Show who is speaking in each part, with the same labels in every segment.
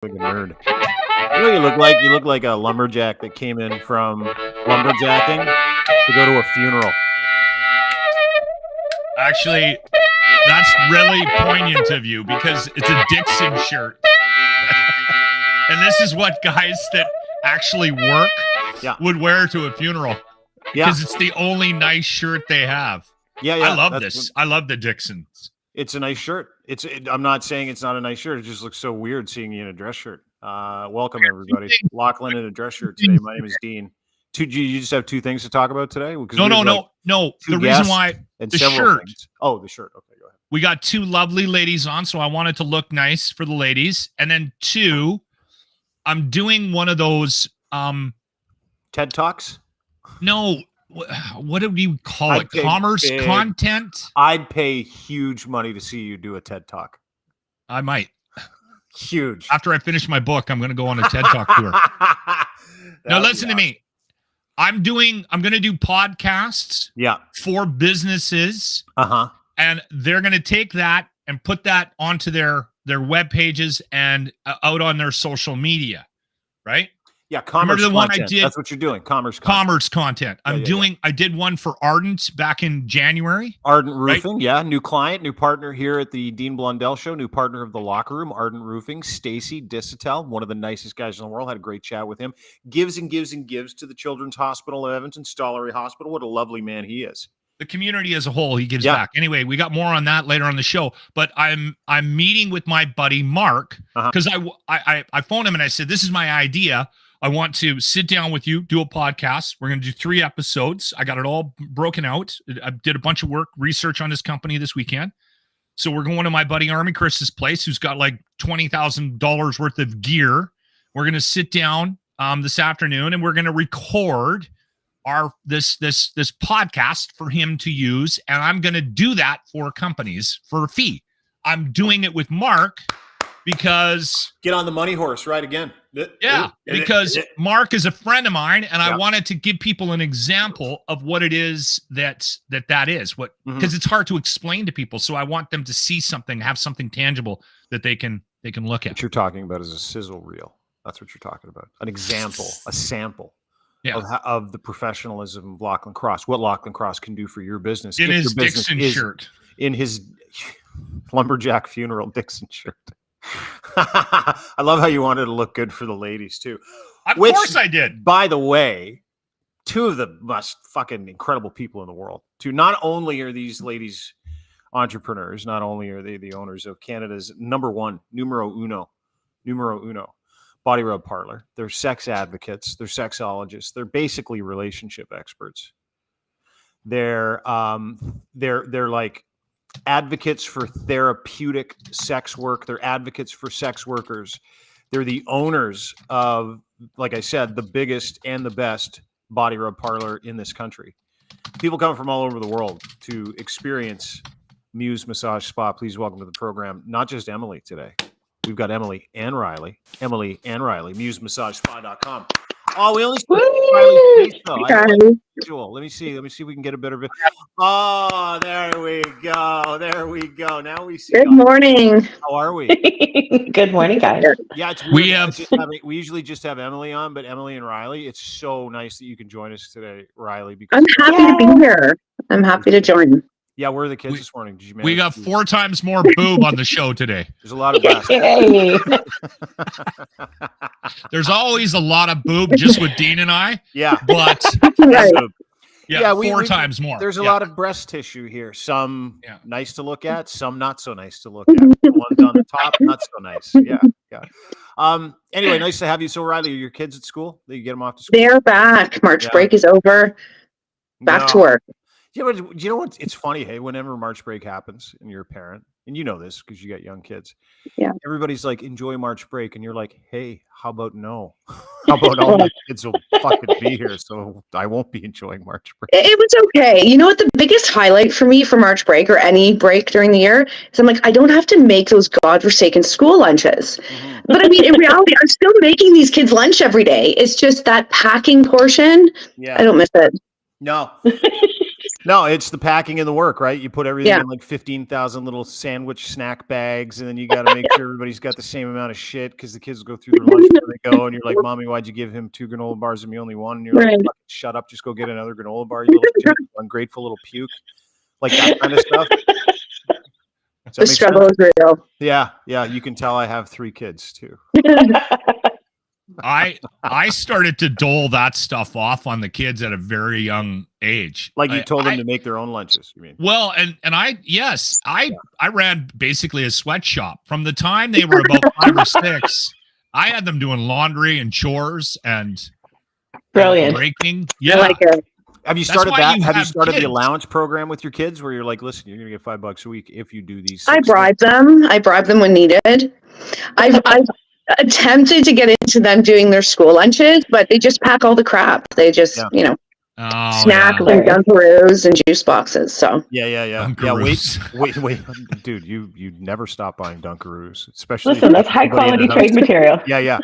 Speaker 1: Like a nerd. You know what you look like? You look like a lumberjack that came in from lumberjacking to go to a funeral.
Speaker 2: Actually, that's really poignant of you because it's a Dixon shirt. And this is what guys that actually work would wear to a funeral. Because it's the only nice shirt they have.
Speaker 1: Yeah.
Speaker 2: I love this. I love the Dixons.
Speaker 1: It's a nice shirt. I'm not saying it's not a nice shirt. It just looks so weird seeing you in a dress shirt. Welcome, everybody. Lochlin in a dress shirt today. My name is Dean. You just have two things to talk about today?
Speaker 2: No. The reason why the shirt.
Speaker 1: Things. Oh, the shirt. Okay, go ahead.
Speaker 2: We got two lovely ladies on, so I wanted to look nice for the ladies. And then two, I'm doing one of those
Speaker 1: TED Talks?
Speaker 2: No, what do you call it? Commerce content?
Speaker 1: I'd pay huge money to see you do a TED Talk.
Speaker 2: I might.
Speaker 1: Huge.
Speaker 2: After I finish my book, I'm going to go on a TED Talk tour. Now, listen to me. I'm going to do podcasts for businesses. And they're going to take that and put that onto their web pages and out on their social media, right?
Speaker 1: Yeah, commerce content. One I did, that's what you're doing. Commerce
Speaker 2: content. I did one for Ardent back in January.
Speaker 1: Ardent Roofing, right? New client, new partner here at the Dean Blundell Show, new partner of the Locker Room, Ardent Roofing, Stacy Dissatel, one of the nicest guys in the world. Had a great chat with him. Gives and gives and gives to the Children's Hospital of Edmonton, Stollery Hospital. What a lovely man he is.
Speaker 2: The community as a whole, he gives back. Anyway, we got more on that later on the show. But I'm meeting with my buddy Mark because I phoned him and I said, this is my idea. I want to sit down with you, do a podcast. We're going to do 3 episodes. I got it all broken out. I did a bunch of research on this company this weekend. So we're going to my buddy Army Chris's place, who's got like $20,000 worth of gear. We're going to sit down this afternoon and we're going to record this podcast for him to use. And I'm going to do that for companies for a fee. I'm doing it with Mark because
Speaker 1: get on the money horse, right? Again.
Speaker 2: Because Mark is a friend of mine, and I wanted to give people an example of what it is that is. What because it's hard to explain to people, so I want them to see something, have something tangible that they can look at.
Speaker 1: What you're talking about is a sizzle reel. That's what you're talking about. An example, a sample of the professionalism of Lochlin Cross. What Lochlin Cross can do for your business.
Speaker 2: In his Dixon shirt.
Speaker 1: In his lumberjack funeral Dixon shirt. I love how you wanted to look good for the ladies too.
Speaker 2: Of course I did.
Speaker 1: By the way, 2 of the most fucking incredible people in the world. Not only are these ladies entrepreneurs, not only are they the owners of Canada's numero uno body rub parlor. They're sex advocates. They're sexologists. They're basically relationship experts. They're like advocates for therapeutic sex work. They're advocates for sex workers. They're the owners of, like I said, the biggest and the best body rub parlor in this country. People come from all over the world to experience Muse Massage Spa. Please welcome to the program, not just Emily today. We've got Emily and Riley. MuseMassageSpa.com. Oh, we only see Riley's face, though. Let me see if we can get a better. Oh, there we go. Now we see.
Speaker 3: Good morning.
Speaker 1: How are we?
Speaker 3: Good morning, guys.
Speaker 1: Yeah, it's weird. We usually just have Emily on, but Emily and Riley, it's so nice that you can join us today, Riley. Because
Speaker 3: I'm happy to be here. I'm happy to join.
Speaker 1: Yeah, where are the kids this morning? Did you
Speaker 2: we got 4 times more boob on the show today.
Speaker 1: There's a lot of breast.
Speaker 2: There's always a lot of boob just with Dean and I.
Speaker 1: Yeah.
Speaker 2: But
Speaker 3: right.
Speaker 2: 4 times more.
Speaker 1: There's a lot of breast tissue here. Some nice to look at, some not so nice to look at. The ones on the top, not so nice. Yeah. Anyway, nice to have you. So, Riley, are your kids at school? Did you get them off to school?
Speaker 3: They're back. March break is over. Back to work.
Speaker 1: Yeah, but you know what? It's funny, hey, whenever March break happens and you're a parent, and you know this because you got young kids, everybody's like, enjoy March break. And you're like, hey, how about no? How about all my kids will fucking be here, so I won't be enjoying March break.
Speaker 3: It was okay. You know what? The biggest highlight for me for March break or any break during the year is I'm like, I don't have to make those godforsaken school lunches. But I mean, in reality, I'm still making these kids lunch every day. It's just that packing portion.
Speaker 1: Yeah.
Speaker 3: I don't miss it.
Speaker 1: No. No, it's the packing and the work, right? You put everything in like 15,000 little sandwich snack bags, and then you got to make sure everybody's got the same amount of shit because the kids go through their lunch before they go, and you're like, "Mommy, why'd you give him 2 granola bars and me only one?" And you're like, "Fucking shut up, just go get another granola bar, you little ungrateful little puke." Like that kind of stuff.
Speaker 3: The struggle is real.
Speaker 1: Yeah, you can tell I have 3 kids too.
Speaker 2: I started to dole that stuff off on the kids at a very young age.
Speaker 1: Like you told them to make their own lunches, you mean?
Speaker 2: Well, and I ran basically a sweatshop from the time they were about 5 or 6. I had them doing laundry and chores and
Speaker 3: brilliant
Speaker 2: breaking.
Speaker 3: Yeah, I like it.
Speaker 1: Have you started that? Have you started the allowance program with your kids where you're like, listen, you're gonna get $5 a week if you do these?
Speaker 3: I bribe them. I bribe them when needed. I've attempted to get into them doing their school lunches, but they just pack all the crap. They just, snack like Dunkaroos and juice boxes. So
Speaker 1: wait, dude, you never stop buying Dunkaroos, especially.
Speaker 4: Listen, that's high quality trade material.
Speaker 1: Yeah.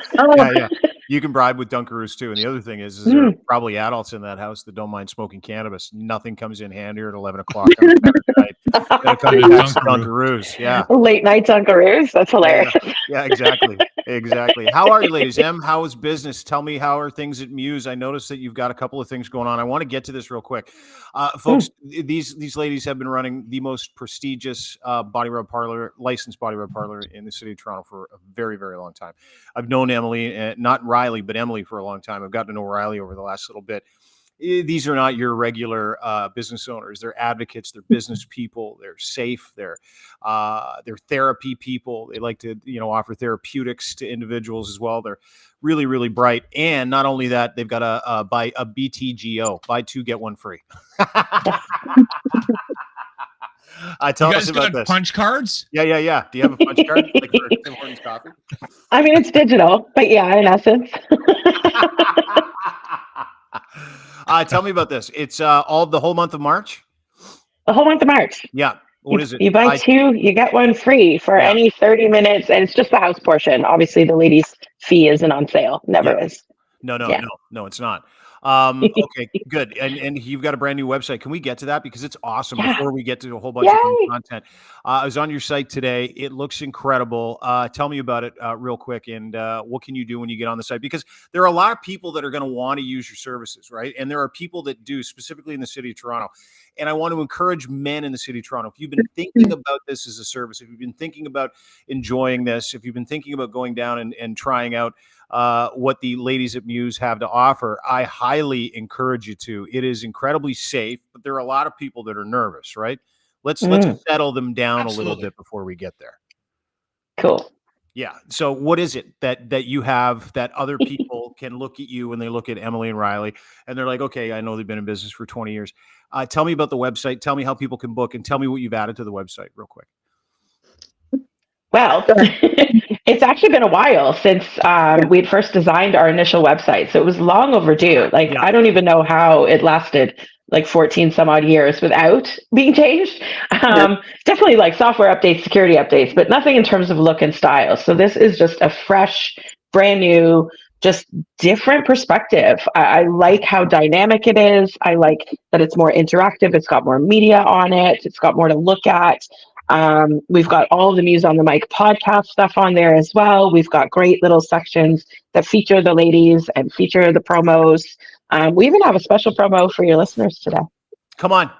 Speaker 1: You can bribe with Dunkaroos too. And the other thing is there are probably adults in that house that don't mind smoking cannabis. Nothing comes in handier at 11 o'clock on night. Dunkaroos. Yeah.
Speaker 4: Late night Dunkaroos. That's hilarious.
Speaker 1: Yeah, exactly. How are you, ladies? Em, how is business? Tell me, how are things at Muse? I noticed that you've got a couple of things going on. I want to get to this real quick. Folks, these ladies have been running the most prestigious licensed body rub parlor in the city of Toronto for a very, very long time. I've known Emily, not Riley, but Emily for a long time. I've gotten to know Riley over the last little bit. These are not your regular business owners. They're advocates. They're business people. They're safe. They're therapy people. They like to offer therapeutics to individuals as well. They're really, really bright. And not only that, they've got a BTGO, buy 2 get 1 free. Tell us about this.
Speaker 2: Punch cards?
Speaker 1: Yeah. Do you have a punch card like for Tim Hortons coffee?
Speaker 4: I mean, it's digital, but yeah, in essence.
Speaker 1: Tell me about this. It's all the whole month of March?
Speaker 4: The whole month of March.
Speaker 1: Yeah. What is it?
Speaker 4: You buy 2, you get 1 free for any 30 minutes, and it's just the house portion. Obviously, the ladies' fee isn't on sale. Never is.
Speaker 1: No, it's not. Okay, good. And you've got a brand new website. Can we get to that? Because it's awesome. Before we get to a whole bunch of new content. I was on your site today. It looks incredible. Tell me about it real quick. And what can you do when you get on the site? Because there are a lot of people that are going to want to use your services, right? And there are people that do, specifically in the city of Toronto. And I want to encourage men in the city of Toronto. If you've been thinking about this as a service, if you've been thinking about enjoying this, if you've been thinking about going down and trying out what the ladies at Muse have to offer, I highly encourage you to. It is incredibly safe, but there are a lot of people that are nervous, right? Let's settle them down a little bit before we get there.
Speaker 4: Cool.
Speaker 1: Yeah. So what is it that you have that other people can look at you when they look at Emily and Riley and they're like, okay, I know they've been in business for 20 years. Tell me about the website. Tell me how people can book, and tell me what you've added to the website real quick.
Speaker 4: Well, it's actually been a while since we'd first designed our initial website. So it was long overdue. I don't even know how it lasted 14 some odd years without being changed. Definitely software updates, security updates, but nothing in terms of look and style. So this is just a fresh, brand new, just different perspective. I like how dynamic it is. I like that it's more interactive. It's got more media on it. It's got more to look at. We've got all of the Muse on the Mic podcast stuff on there as well. We've got great little sections that feature the ladies and feature the promos. We even have a special promo for your listeners today.
Speaker 1: Come on.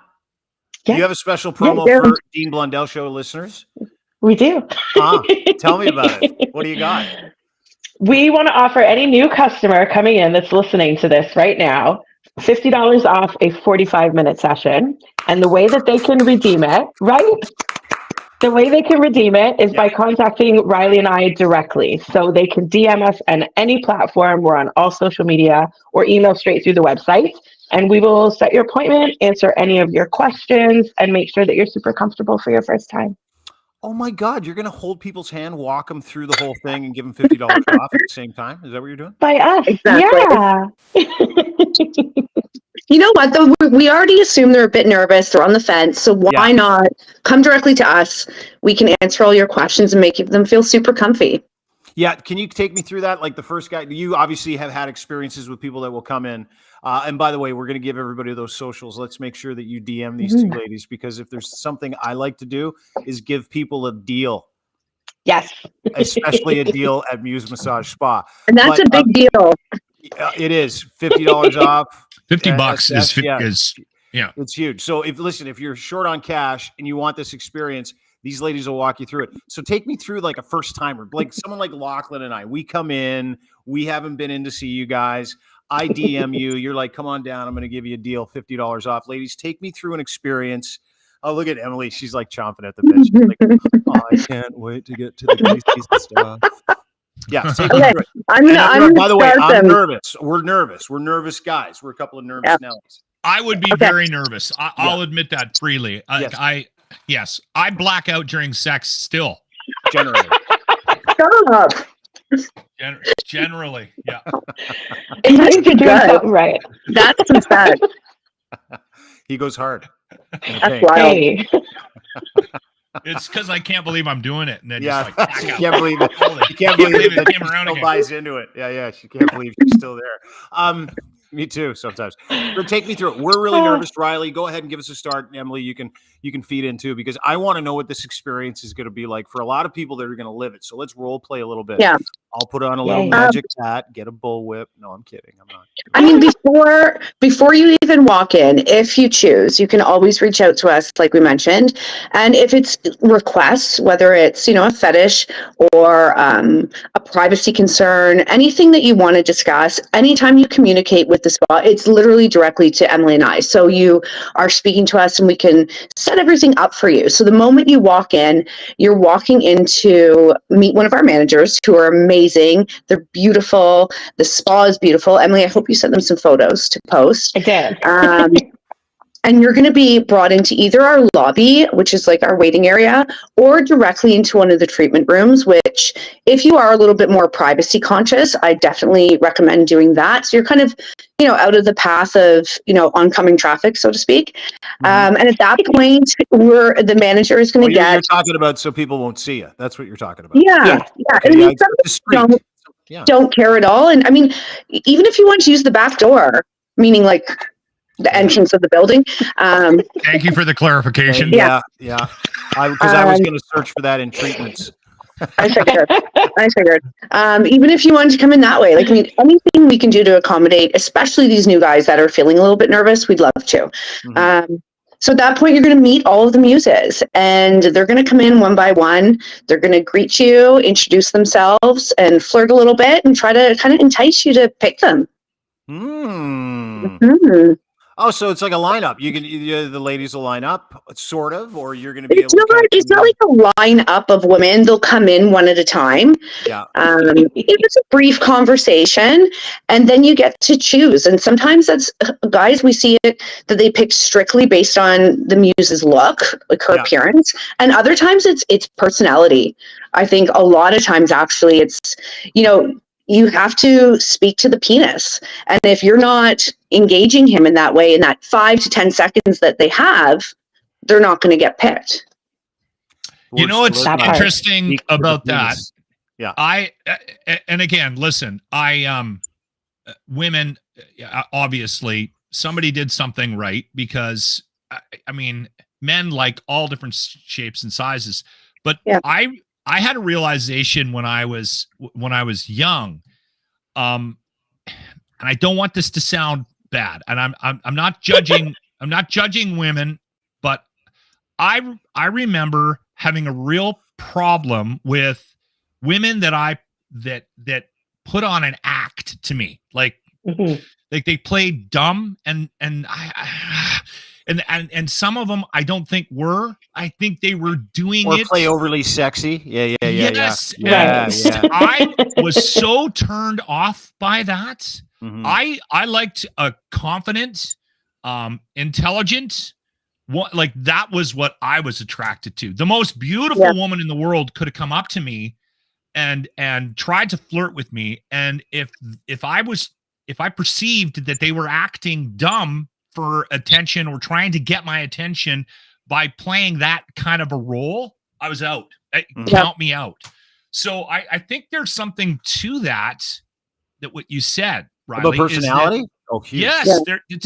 Speaker 4: Yeah.
Speaker 1: You have a special promo for Dean Blundell Show listeners?
Speaker 4: We do.
Speaker 1: Tell me about it. What do you got?
Speaker 4: We want to offer any new customer coming in that's listening to this right now $50 off a 45-minute session. And the way that they can redeem it, the way they can redeem it is by contacting Riley and I directly. So they can DM us on any platform. We're on all social media, or email straight through the website. And we will set your appointment, answer any of your questions, and make sure that you're super comfortable for your first time.
Speaker 1: Oh my God, you're going to hold people's hand, walk them through the whole thing, and give them $50 off at the same time? Is that what you're doing?
Speaker 4: By us.
Speaker 3: Exactly.
Speaker 4: Yeah.
Speaker 3: You know what, though? We already assume they're a bit nervous. They're on the fence. So why not come directly to us? We can answer all your questions and make them feel super comfy.
Speaker 1: Yeah, can you take me through that? Like the first guy, you obviously have had experiences with people that will come in. And by the way, we're going to give everybody those socials. Let's make sure that you DM these two ladies, because if there's something I like to do is give people a deal.
Speaker 4: Yes.
Speaker 1: Especially a deal at Muse Massage Spa.
Speaker 3: And that's a big deal.
Speaker 1: It is $50 off.
Speaker 2: $50 is
Speaker 1: it's huge. So if you're short on cash and you want this experience, these ladies will walk you through it. So take me through like a first timer, like someone like Lochlin and I. We come in, we haven't been in to see you guys. I DM you. You're like, come on down. I'm going to give you a deal, $50 off. Ladies, take me through an experience. Oh, look at Emily. She's like chomping at the bit. She's like, oh, I can't wait to get to the juicy stuff. Yeah. Take me through it. By the way, I'm nervous. We're nervous. We're nervous guys. We're a couple of nervous Nellies.
Speaker 2: I would be very nervous. I'll admit that freely.
Speaker 1: Yes.
Speaker 2: I black out during sex still.
Speaker 1: Generally.
Speaker 3: Shut up.
Speaker 2: Generally, yeah.
Speaker 4: You're doing something right.
Speaker 3: That's some sad.
Speaker 1: He goes hard.
Speaker 3: That's wild.
Speaker 2: It's because I can't believe I'm doing it. And then
Speaker 1: yeah,
Speaker 2: just like,
Speaker 1: she can't believe it. She can't believe it. Came around and buys into it. Yeah. She can't believe she's still there. Me too, sometimes. But take me through it. We're really nervous. Riley, go ahead and give us a start. Emily, you can feed in too, because I want to know what this experience is going to be like for a lot of people that are going to live it. So let's role play a little bit.
Speaker 3: Yeah.
Speaker 1: I'll put on a little magic hat, get a bullwhip. No, I'm kidding. I'm not.
Speaker 3: I mean, before you even walk in, if you choose, you can always reach out to us, like we mentioned. And if it's requests, whether it's, a fetish or a privacy concern, anything that you want to discuss, anytime you communicate with the spa, it's literally directly to Emily and I. So you are speaking to us and we can set everything up for you. So the moment you walk in, you're walking in to meet one of our managers who are amazing. They're beautiful. The spa is beautiful. Emily, I hope you sent them some photos to post.
Speaker 4: I did.
Speaker 3: And you're going to be brought into either our lobby, which is like our waiting area, or directly into one of the treatment rooms, which if you are a little bit more privacy conscious, I definitely recommend doing that. So you're kind of, out of the path of, oncoming traffic, so to speak. And at that point, the manager is going to
Speaker 1: You're talking about so people won't see you. That's what you're talking about.
Speaker 3: Yeah.
Speaker 1: Okay,
Speaker 3: I mean, some don't care at all. And I mean, even if you want to use the back door, meaning like the entrance of the building.
Speaker 2: Thank you for the clarification.
Speaker 1: Yeah. Because I was going to search for that in treatments.
Speaker 3: I figured. Even if you wanted to come in that way, anything we can do to accommodate, especially these new guys that are feeling a little bit nervous, we'd love to. So at that point, you're going to meet all of the muses, and they're going to come in one by one. They're going to greet you, introduce themselves, and flirt a little bit, and try to kind of entice you to pick them.
Speaker 1: Oh, so it's like a lineup. The ladies will line up, sort of, or you're going to be
Speaker 3: It's not like a lineup of women. They'll come in one at a time.
Speaker 1: Yeah.
Speaker 3: It's a brief conversation, and then you get to choose. And sometimes that's guys. We see it that they pick strictly based on the muse's look, like her appearance, and other times it's personality. I think a lot of times actually it's you have to speak to the penis. And if you're not engaging him in that way, in that 5 to 10 seconds that they have, they're not going to get picked.
Speaker 2: What's interesting about that?
Speaker 1: Yeah.
Speaker 2: And again, listen, women, obviously somebody did something right, because I mean, men like all different shapes and sizes, but I had a realization when I was young, and I don't want this to sound bad, and I'm not judging I'm not judging women, but I remember having a real problem with women that put on an act to me, like they played dumb, and some of them I don't think were. I think they were doing
Speaker 1: or
Speaker 2: it.
Speaker 1: Play overly sexy.
Speaker 2: Yes.
Speaker 1: Yeah.
Speaker 2: I was so turned off by that.
Speaker 1: Mm-hmm.
Speaker 2: I liked a confident, intelligent. Like that was what I was attracted to. The most beautiful woman in the world could have come up to me and tried to flirt with me. And if I perceived that they were acting dumb for attention or trying to get my attention by playing that kind of a role, I was out. Count me out. So I think there's something to that what you said, Riley.
Speaker 1: About personality? Huge.
Speaker 2: Yes.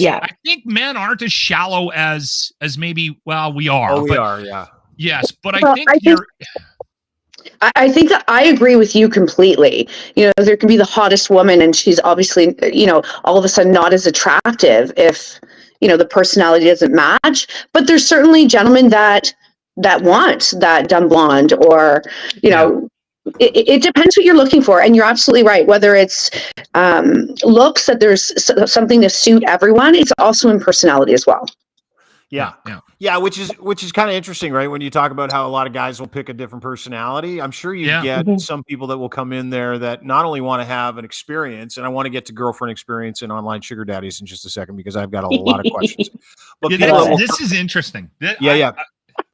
Speaker 2: I think men aren't as shallow as maybe, well, we are.
Speaker 1: Oh, we are, yeah.
Speaker 2: Yes, but
Speaker 3: I think that I agree with you completely. You know, there can be the hottest woman and she's obviously, you know, all of a sudden not as attractive if, you know, the personality doesn't match. But there's certainly gentlemen that want that dumb blonde or, you know, it depends what you're looking for. And you're absolutely right. Whether it's looks, that there's something to suit everyone, it's also in personality as well.
Speaker 1: Yeah, which is kind of interesting, right? When you talk about how a lot of guys will pick a different personality, I'm sure you get some people that will come in there that not only want to have an experience, and I want to get to girlfriend experience and online sugar daddies in just a second because I've got a lot of questions. But
Speaker 2: this is interesting.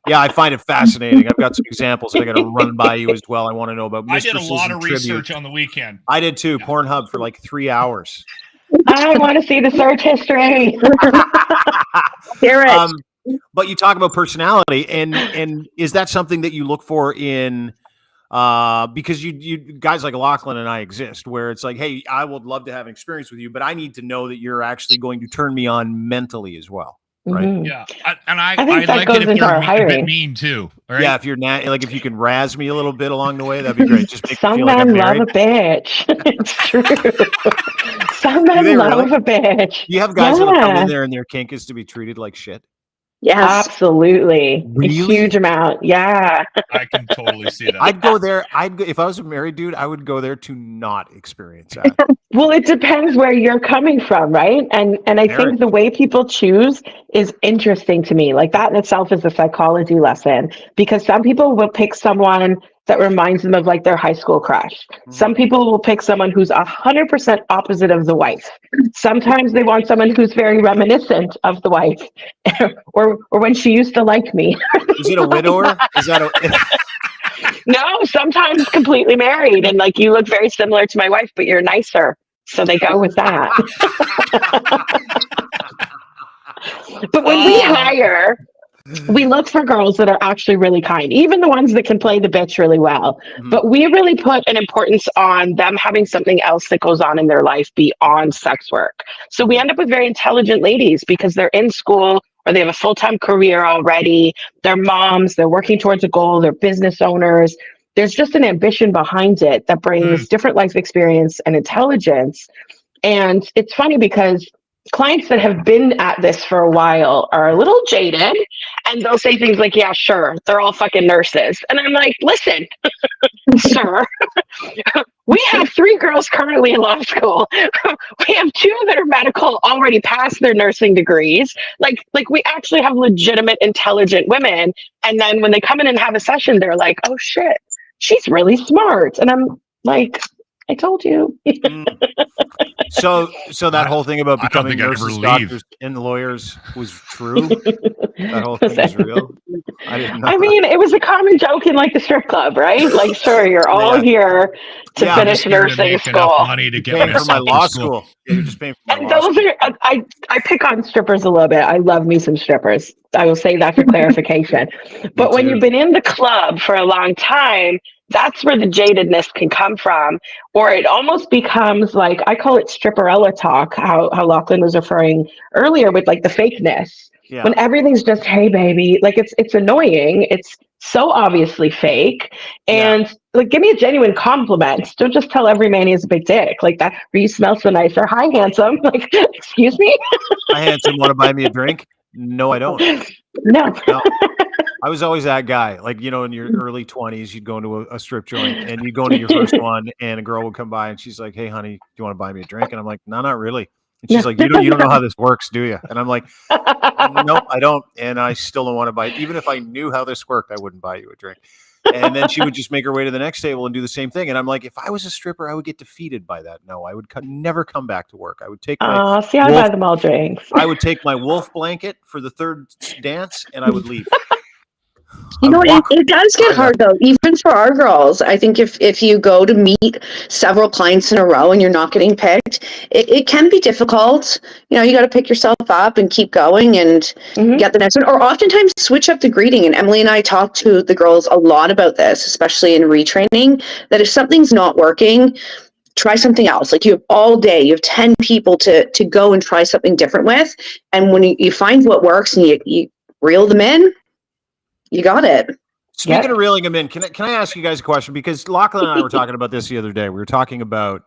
Speaker 1: Yeah, I find it fascinating. I've got some examples that I got to run by you as well. I want to know about.
Speaker 2: I did a lot of research on the weekend.
Speaker 1: I did too. Pornhub for like 3 hours.
Speaker 4: I want to see the search history.
Speaker 3: Hear it.
Speaker 1: But you talk about personality, and is that something that you look for in? Because you guys like Lochlin and I exist, where it's like, hey, I would love to have an experience with you, but I need to know that you're actually going to turn me on mentally as well. Right.
Speaker 4: Mm-hmm.
Speaker 2: Yeah. I
Speaker 4: think that
Speaker 2: like
Speaker 4: goes
Speaker 2: it if
Speaker 4: into
Speaker 2: you're
Speaker 4: our
Speaker 2: a
Speaker 4: hiring.
Speaker 2: bit mean too. Right?
Speaker 1: Yeah. If you're like, if you can razz me a little bit along the way, that'd be great. Just make
Speaker 4: Some
Speaker 1: me feel like
Speaker 4: men
Speaker 1: I'm
Speaker 4: love
Speaker 1: married.
Speaker 4: a bitch. It's true. Some men love a bitch.
Speaker 1: You have guys that'll come in there and their kink is to be treated like shit.
Speaker 3: Yes.
Speaker 4: Absolutely.
Speaker 1: Really?
Speaker 4: A huge amount. Yeah.
Speaker 2: I can totally see that.
Speaker 1: I'd go there. If I was a married dude, I would go there to not experience that.
Speaker 4: Well, it depends where you're coming from, right? And I think the way people choose is interesting to me. Like that in itself is a psychology lesson because some people will pick someone that reminds them of like their high school crush. Mm-hmm. Some people will pick someone who's 100% opposite of the wife. Sometimes they want someone who's very reminiscent of the wife or when she used to like me.
Speaker 1: Is it a widower? Is that a...
Speaker 4: No, sometimes completely married and like you look very similar to my wife, but you're nicer. So they go with that. But when we hire, we look for girls that are actually really kind, even the ones that can play the bitch really well. Mm-hmm. But we really put an importance on them having something else that goes on in their life beyond sex work. So we end up with very intelligent ladies because they're in school or they have a full-time career already. They're moms, they're working towards a goal, they're business owners. There's just an ambition behind it that brings different life experience and intelligence. And it's funny because clients that have been at this for a while are a little jaded and they'll say things like, yeah, sure, they're all fucking nurses. And I'm like, listen, sir, we have 3 girls currently in law school. We have 2 that are medical, already past their nursing degrees. Like we actually have legitimate, intelligent women. And then when they come in and have a session, they're like, oh shit, she's really smart. And I'm like, I told you.
Speaker 1: So that whole thing about becoming nurses, doctors, and lawyers was true? That whole thing was real? I didn't know.
Speaker 4: I mean, it was a common joke in like the strip club, right? Like, sure, you're all here to finish nursing school.
Speaker 2: Money to
Speaker 1: get for my law school. Yeah, you're just paying for my law school.
Speaker 4: I pick on strippers a little bit. I love me some strippers. I will say that for clarification. But when you've been in the club for a long time, that's where the jadedness can come from, or it almost becomes like, I call it stripperella talk, how Lochlin was referring earlier with like the fakeness. Yeah. When everything's just, hey baby, like it's annoying. It's so obviously fake. And like, give me a genuine compliment. Don't just tell every man he has a big dick like that, or you smell so nice, or hi handsome. Like, excuse me?
Speaker 1: Hi handsome, want to buy me a drink? No, I don't.
Speaker 4: No.
Speaker 1: I was always that guy. Like, you know, in your early 20s, you'd go into a strip joint and you'd go into your first one and a girl would come by and she's like, hey, honey, do you want to buy me a drink? And I'm like, no, not really. And she's like, you don't know how this works, do you? And I'm like, nope, I don't. And I still don't want to buy it. Even if I knew how this worked, I wouldn't buy you a drink. And then she would just make her way to the next table and do the same thing. And I'm like, if I was a stripper, I would get defeated by that. No, I would never come back to work. I would take my
Speaker 4: I buy them all drinks.
Speaker 1: I would take my wolf blanket for the third dance and I would leave.
Speaker 3: You know, it does get hard though, even for our girls. I think if you go to meet several clients in a row and you're not getting picked, it can be difficult. You know, you got to pick yourself up and keep going and get the next one. Or oftentimes switch up the greeting. And Emily and I talk to the girls a lot about this, especially in retraining, that if something's not working, try something else. Like you have all day, you have 10 people to go and try something different with. And when you find what works and you reel them in, you got it.
Speaker 1: Speaking of reeling them in, can I ask you guys a question? Because Lochlin and I were talking about this the other day. We were talking about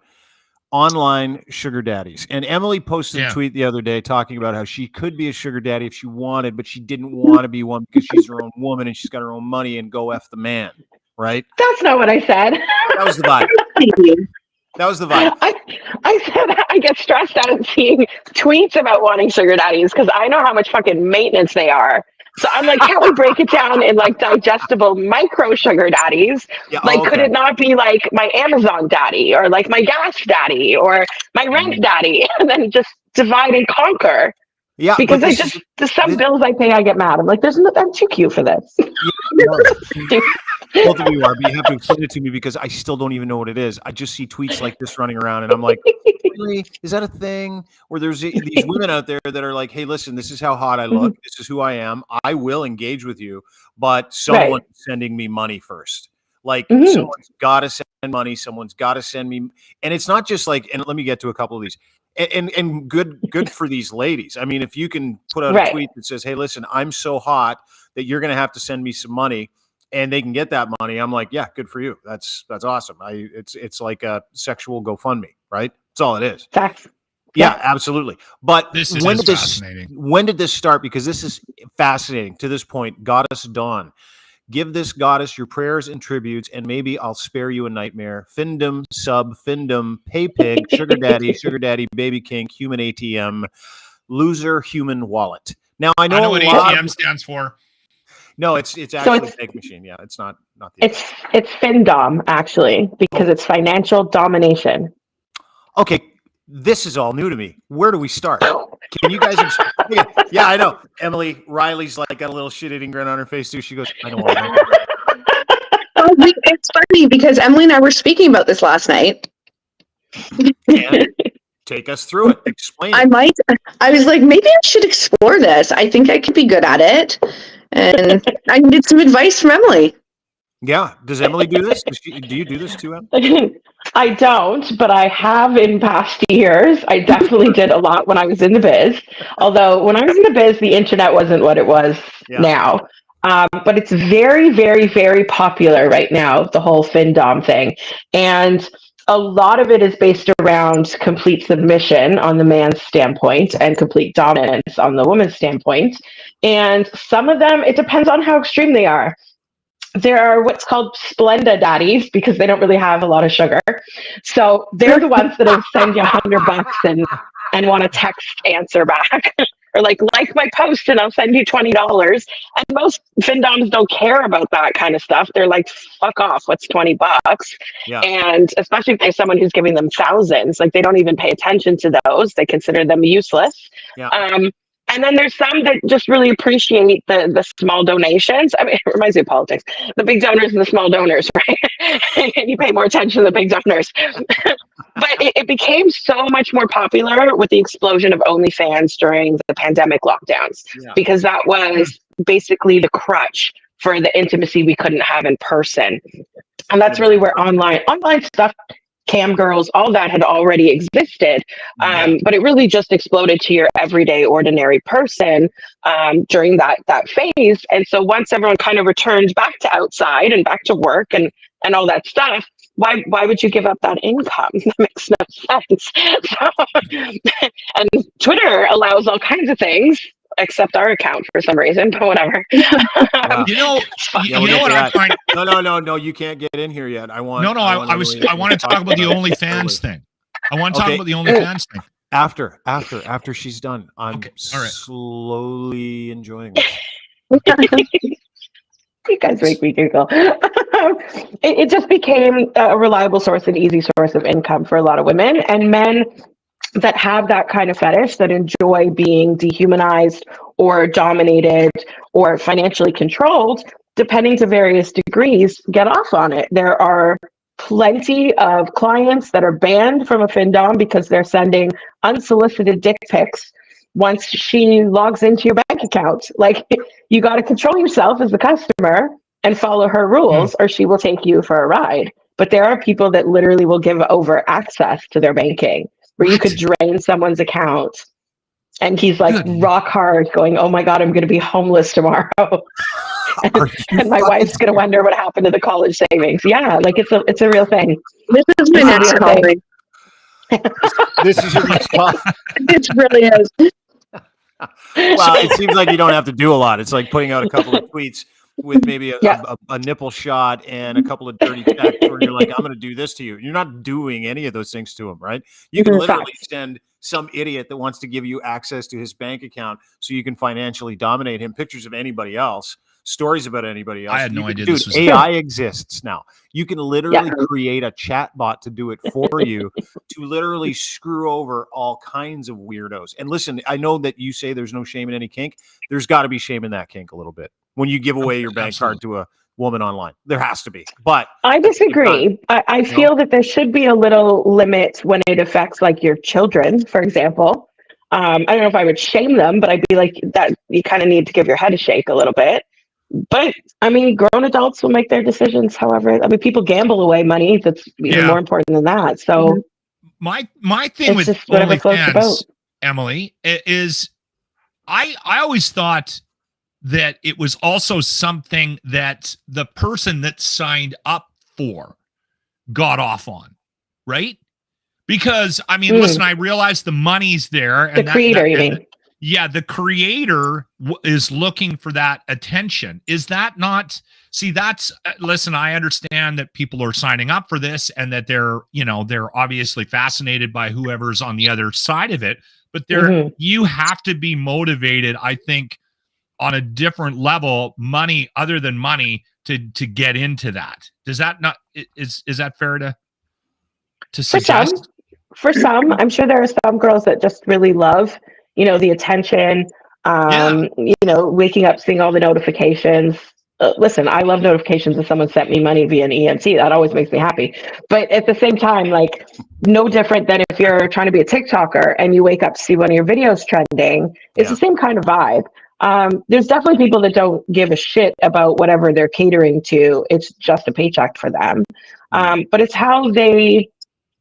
Speaker 1: online sugar daddies. And Emily posted a tweet the other day talking about how she could be a sugar daddy if she wanted, but she didn't want to be one because she's her own woman and she's got her own money and go F the man, right?
Speaker 4: That's not what I said.
Speaker 1: That was the vibe. That was the vibe.
Speaker 4: I said I get stressed out seeing tweets about wanting sugar daddies because I know how much fucking maintenance they are. So I'm like, can't we break it down in like digestible micro sugar daddies?
Speaker 1: Yeah,
Speaker 4: like, could it not be like my Amazon daddy or like my gas daddy or my rent daddy? And then just divide and conquer. Yeah, because some bills I pay, I get mad. I'm like, I'm too cute for this.
Speaker 1: Both of you are, but you have to explain it to me because I still don't even know what it is. I just see tweets like this running around, and I'm like, really? Is that a thing? Where there's these women out there that are like, hey, listen, this is how hot I look. This is who I am. I will engage with you, but someone's sending me money first. Like someone's got to send money. Someone's got to send me, and it's not just like. And let me get to a couple of these. And good for these ladies. I mean, if you can put out a tweet that says, hey, listen, I'm so hot that you're going to have to send me some money. And they can get that money. I'm like, yeah, good for you. That's awesome. It's like a sexual GoFundMe, right? That's all it is.
Speaker 4: Facts.
Speaker 1: Yeah, absolutely. But
Speaker 2: fascinating.
Speaker 1: When did this start? Because this is fascinating to this point. Goddess Dawn, give this goddess your prayers and tributes, and maybe I'll spare you a nightmare. Findom, sub, Findom, pay pig, sugar daddy, baby kink, human ATM, loser, human wallet. Now I know
Speaker 2: what ATM stands for.
Speaker 1: No, it's actually a fake machine. Yeah, it's not the.
Speaker 4: It's FinDom actually because it's financial domination.
Speaker 1: Okay, this is all new to me. Where do we start? Can you guys? Yeah, I know. Emily Riley's like got a little shit-eating grin on her face too. She goes, "I don't want to."
Speaker 3: It's funny because Emily and I were speaking about this last night.
Speaker 1: And take us through it. Explain.
Speaker 3: I was like, maybe I should explore this. I think I could be good at it. And I needed some advice from Emily.
Speaker 1: Yeah. Does Emily do this? Do you do this too, Em?
Speaker 4: I don't, but I have in past years. I definitely did a lot when I was in the biz. Although when I was in the biz, the internet wasn't what it was now. But it's very, very, very popular right now, the whole FinDom thing. And a lot of it is based around complete submission on the man's standpoint and complete dominance on the woman's standpoint. And some of them, it depends on how extreme they are. There are what's called Splenda daddies because they don't really have a lot of sugar. So they're the ones that'll send you $100 and want a text answer back. Or like my post and I'll send you $20. And most FinDoms don't care about that kind of stuff. They're like, fuck off, what's $20? Yeah. And especially if there's someone who's giving them thousands, like they don't even pay attention to those. They consider them useless.
Speaker 1: Yeah.
Speaker 4: And then there's some that just really appreciate the small donations. I mean, it reminds me of politics. The big donors and the small donors, right? And you pay more attention to the big donors. But it became so much more popular with the explosion of OnlyFans during the pandemic lockdowns, because that was basically the crutch for the intimacy we couldn't have in person. And that's really where online stuff, cam girls, all that had already existed. But it really just exploded to your everyday, ordinary person during that phase. And so once everyone kind of returned back to outside and back to work and all that stuff, why would you give up that income? That makes no sense. So, and Twitter allows all kinds of things, except our account for some reason, but whatever.
Speaker 1: Wow.
Speaker 2: You know what I find?
Speaker 1: No, you can't get in here yet. I want
Speaker 2: to talk about the OnlyFans thing. I want to talk about the OnlyFans thing.
Speaker 1: After she's done. I'm slowly enjoying this.
Speaker 4: You guys make me giggle. It just became a reliable source, an easy source of income for a lot of women and men that have that kind of fetish, that enjoy being dehumanized or dominated or financially controlled. depending to various degrees, get off on it. There are plenty of clients that are banned from a FinDom because they're sending unsolicited dick pics once she logs into your bank account. Like, you got to control yourself as the customer and follow her rules, or she will take you for a ride. But there are people that literally will give over access to their banking, where you could drain someone's account. And he's like rock hard going, oh my God, I'm going to be homeless tomorrow. and my wife's going to wonder what happened to the college savings. Yeah, like it's a real thing.
Speaker 3: This is my next calling.
Speaker 1: This is your next call.
Speaker 3: It really is.
Speaker 1: Well, it seems like you don't have to do a lot. It's like putting out a couple of tweets with maybe a nipple shot and a couple of dirty texts where you're like, I'm going to do this to you. You're not doing any of those things to him, right? You can literally send some idiot that wants to give you access to his bank account so you can financially dominate him, pictures of anybody else, stories about anybody else.
Speaker 2: I had no idea
Speaker 1: dude,
Speaker 2: this was
Speaker 1: AI exists now. You can literally create a chat bot to do it for you, to literally screw over all kinds of weirdos. And listen, I know that you say there's no shame in any kink. There's got to be shame in that kink a little bit. When you give away your bank card to a woman online, there has to be. But
Speaker 4: I disagree. I feel that there should be a little limit when it affects like your children, for example. I don't know if I would shame them, but I'd be like, that you kind of need to give your head a shake a little bit. But I mean, grown adults will make their decisions however. I mean, people gamble away money. That's even more important than that. So
Speaker 2: my thing with OnlyFans, Emily, is I always thought that it was also something that the person that signed up for got off on, right? Because I mean, listen, I realize the money's there, and
Speaker 4: the creator, you mean?
Speaker 2: Yeah, the creator is looking for that attention. Is that not? See, that's listen. I understand that people are signing up for this, and that they're obviously fascinated by whoever's on the other side of it. But you have to be motivated, I think, on a different level, money other than money to get into that. Does that not is that fair to suggest?
Speaker 4: For some, I'm sure there are some girls that just really love, the attention, waking up, seeing all the notifications. Listen, I love notifications if someone sent me money via an EMT. That always makes me happy. But at the same time, like, no different than if you're trying to be a TikToker and you wake up to see one of your videos trending. It's the same kind of vibe. There's definitely people that don't give a shit about whatever they're catering to. It's just a paycheck for them. But it's how they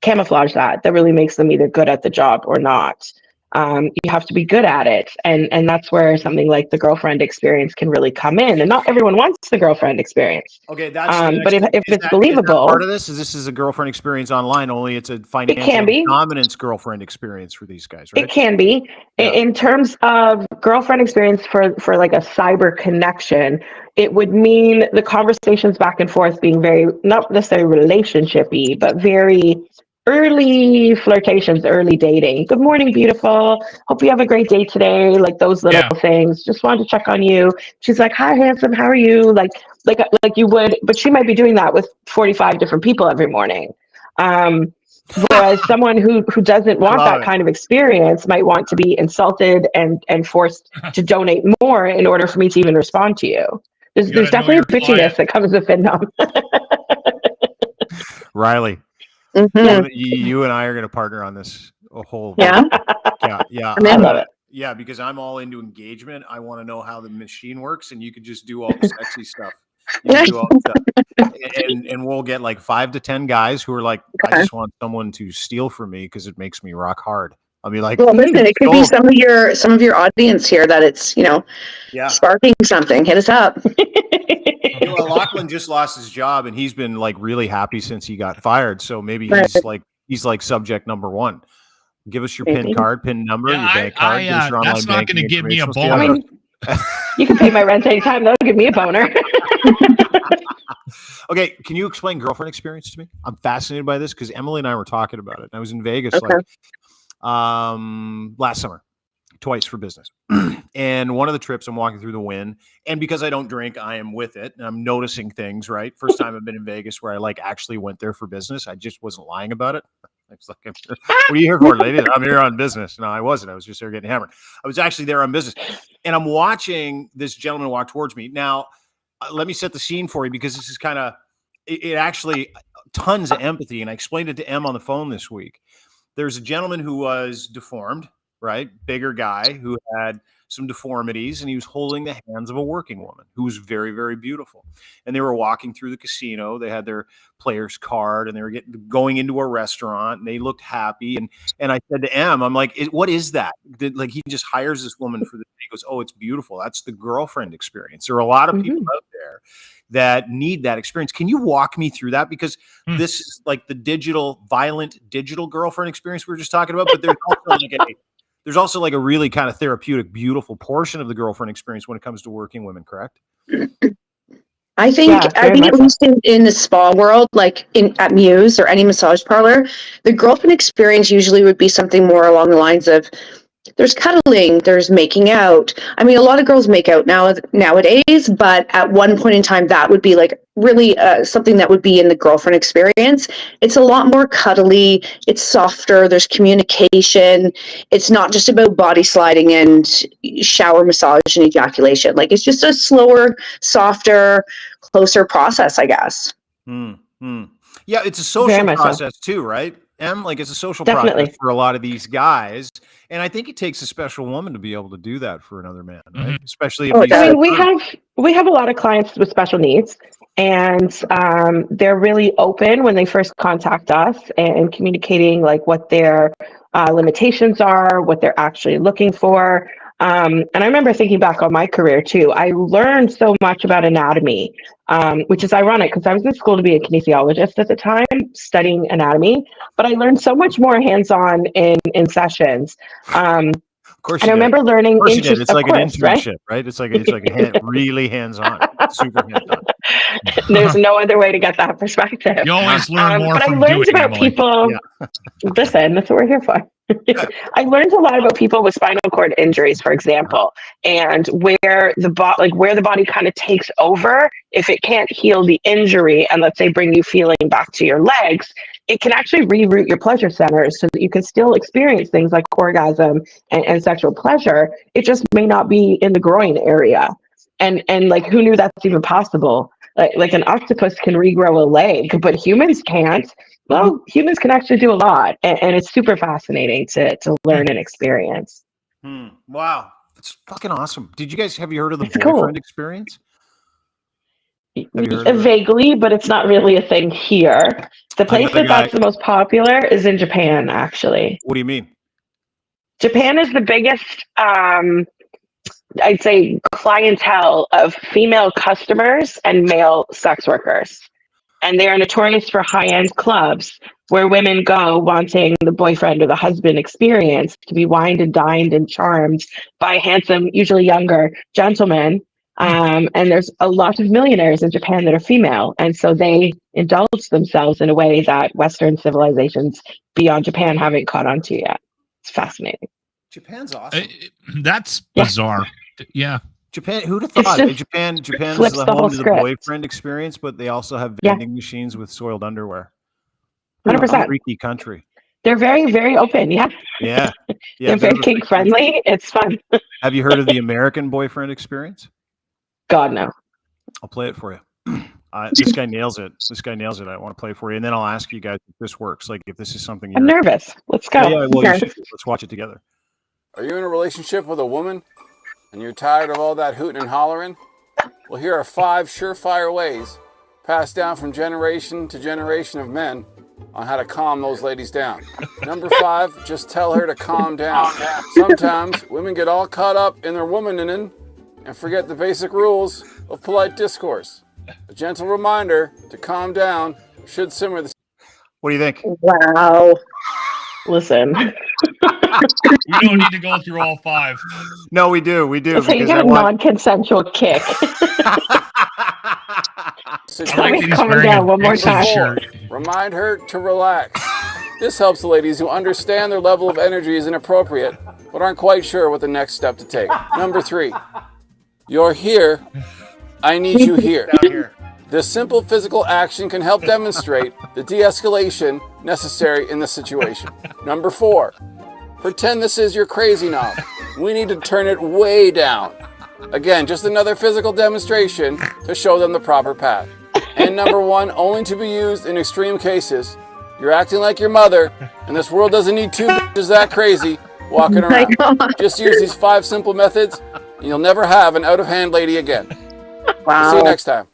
Speaker 4: camouflage that really makes them either good at the job or not. You have to be good at it. And that's where something like the girlfriend experience can really come in. And not everyone wants the girlfriend experience.
Speaker 1: Okay, that's
Speaker 4: but if it's believable.
Speaker 1: Part of this is a girlfriend experience online, only it's a financial dominance girlfriend experience for these guys, right?
Speaker 4: It can be. Yeah. In terms of girlfriend experience for like a cyber connection, it would mean the conversations back and forth being very, not necessarily relationship-y, but very early flirtations, early dating. Good morning, beautiful. Hope you have a great day today. Like those little things. Just wanted to check on you. She's like, hi, handsome. How are you? Like you would, but she might be doing that with 45 different people every morning. Whereas someone who doesn't want that kind of experience might want to be insulted and forced to donate more in order for me to even respond to you. There's definitely a bitchiness that comes with FinDom.
Speaker 1: Riley. You and I are going to partner on this a whole
Speaker 3: yeah
Speaker 4: I love it.
Speaker 1: Yeah, because I'm all into engagement. I want to know how the machine works, and you can just do all the sexy stuff. And we'll get like 5 to 10 guys who are like, I just want someone to steal from me because it makes me rock hard. I'll be like,
Speaker 3: well, listen, it could be some of your audience here that it's sparking something. Hit us up.
Speaker 1: Lochlin just lost his job, and he's been like really happy since he got fired. So maybe he's like subject number one. Give us your PIN card, PIN number, your bank card.
Speaker 2: That's not going to give me a boner.
Speaker 4: I mean, you can pay my rent anytime. That'll give me a boner.
Speaker 1: Okay, can you explain girlfriend experience to me? I'm fascinated by this because Emily and I were talking about it. I was in Vegas last summer, twice for business. And one of the trips I'm walking through the Wynn, and because I don't drink, I am with it. And I'm noticing things, right? First time I've been in Vegas where I like actually went there for business. I just wasn't lying about it. I was like, what are you here for, lady? I'm here on business. No, I wasn't. I was just there getting hammered. I was actually there on business. And I'm watching this gentleman walk towards me. Now, let me set the scene for you, because this is kind of, it actually tons of empathy. And I explained it to Em on the phone this week. There's a gentleman who was deformed, right? Bigger guy who had some deformities, and he was holding the hands of a working woman who was very, very beautiful. And they were walking through the casino. They had their player's card, and they were going into a restaurant, and they looked happy. And I said to Em, I'm like, what is that? Like, he just hires this woman for the, he goes, oh, it's beautiful. That's the girlfriend experience. There are a lot of people out there that need that experience. Can you walk me through that? Because this is like the violent digital girlfriend experience we were just talking about, but there's also like a really kind of therapeutic, beautiful portion of the girlfriend experience when it comes to working women, correct?
Speaker 3: I think at least in the spa world, like at Muse or any massage parlor, the girlfriend experience usually would be something more along the lines of, there's cuddling, there's making out. I mean, a lot of girls make out nowadays, but at one point in time, that would be like really something that would be in the girlfriend experience. It's a lot more cuddly. It's softer. There's communication. It's not just about body sliding and shower massage and ejaculation. Like, it's just a slower, softer, closer process, I guess.
Speaker 1: Mm-hmm. Yeah, it's a social process too, right? Like, it's a social process for a lot of these guys, and I think it takes a special woman to be able to do that for another man, right? Especially if
Speaker 4: we have a lot of clients with special needs, and they're really open when they first contact us and communicating like what their limitations are, what they're actually looking for. And I remember thinking back on my career too. I learned so much about anatomy, which is ironic because I was in school to be a kinesiologist at the time, studying anatomy, but I learned so much more hands-on in sessions.
Speaker 1: Of course,
Speaker 4: and I remember learning.
Speaker 1: It's like an internship, right? It's like really hands-on, super hands-on.
Speaker 4: There's no other way to get that perspective.
Speaker 2: You always learn more from
Speaker 4: doing it. But I learned about people. Listen, that's what we're here for. I learned a lot about people with spinal cord injuries, for example, and where the body kind of takes over. If it can't heal the injury, and let's say bring you feeling back to your legs, it can actually reroute your pleasure centers so that you can still experience things like orgasm and sexual pleasure. It just may not be in the groin area. And like, who knew that's even possible? Like an octopus can regrow a leg, but humans can't. Well, humans can actually do a lot, and it's super fascinating to learn and experience.
Speaker 1: Wow, it's fucking awesome. Have you heard of the boyfriend experience?
Speaker 4: Vaguely, but it's not really a thing here. The place that's the most popular is in Japan, actually.
Speaker 1: What do you mean?
Speaker 4: Japan is the biggest, I'd say, clientele of female customers and male sex workers. And they are notorious for high-end clubs where women go wanting the boyfriend or the husband experience to be wined and dined and charmed by handsome, usually younger gentlemen. And there's a lot of millionaires in Japan that are female. And so they indulge themselves in a way that Western civilizations beyond Japan haven't caught on to yet. It's fascinating.
Speaker 1: Japan's awesome.
Speaker 2: That's bizarre. Yeah.
Speaker 1: Japan, who'd have thought? Japan's the home to the boyfriend experience, but they also have vending machines with soiled underwear.
Speaker 4: 100%.
Speaker 1: Freaky country.
Speaker 4: They're very, very open. Yeah. They're very kink friendly. It's fun.
Speaker 1: Have you heard of the American boyfriend experience?
Speaker 4: God, no.
Speaker 1: I'll play it for you. This guy nails it. I want to play it for you, and then I'll ask you guys if this works. Like, if this is something.
Speaker 4: I'm nervous. Let's go.
Speaker 1: Yeah, well, let's watch it together.
Speaker 5: Are you in a relationship with a woman and you're tired of all that hooting and hollering? Well, here are 5 surefire ways passed down from generation to generation of men on how to calm those ladies down. Number 5, just tell her to calm down. Sometimes women get all caught up in their womaning and forget the basic rules of polite discourse. A gentle reminder to calm down should simmer the...
Speaker 1: What do you think?
Speaker 3: Wow.
Speaker 4: Listen.
Speaker 2: You don't need to go through all 5.
Speaker 1: No, we do.
Speaker 4: So you get a non-consensual kick.
Speaker 2: Calm down one more time.
Speaker 5: Remind her to relax. This helps the ladies who understand their level of energy is inappropriate, but aren't quite sure what the next step to take. Number 3, you're here. I need you here.
Speaker 1: Down here.
Speaker 5: This simple physical action can help demonstrate the de-escalation necessary in this situation. Number 4, pretend this is your crazy knob. We need to turn it way down. Again, just another physical demonstration to show them the proper path. And number 1, only to be used in extreme cases. You're acting like your mother, and this world doesn't need 2 bitches that crazy walking around. Just use these 5 simple methods, and you'll never have an out-of-hand lady again.
Speaker 3: Wow.
Speaker 5: See you next time.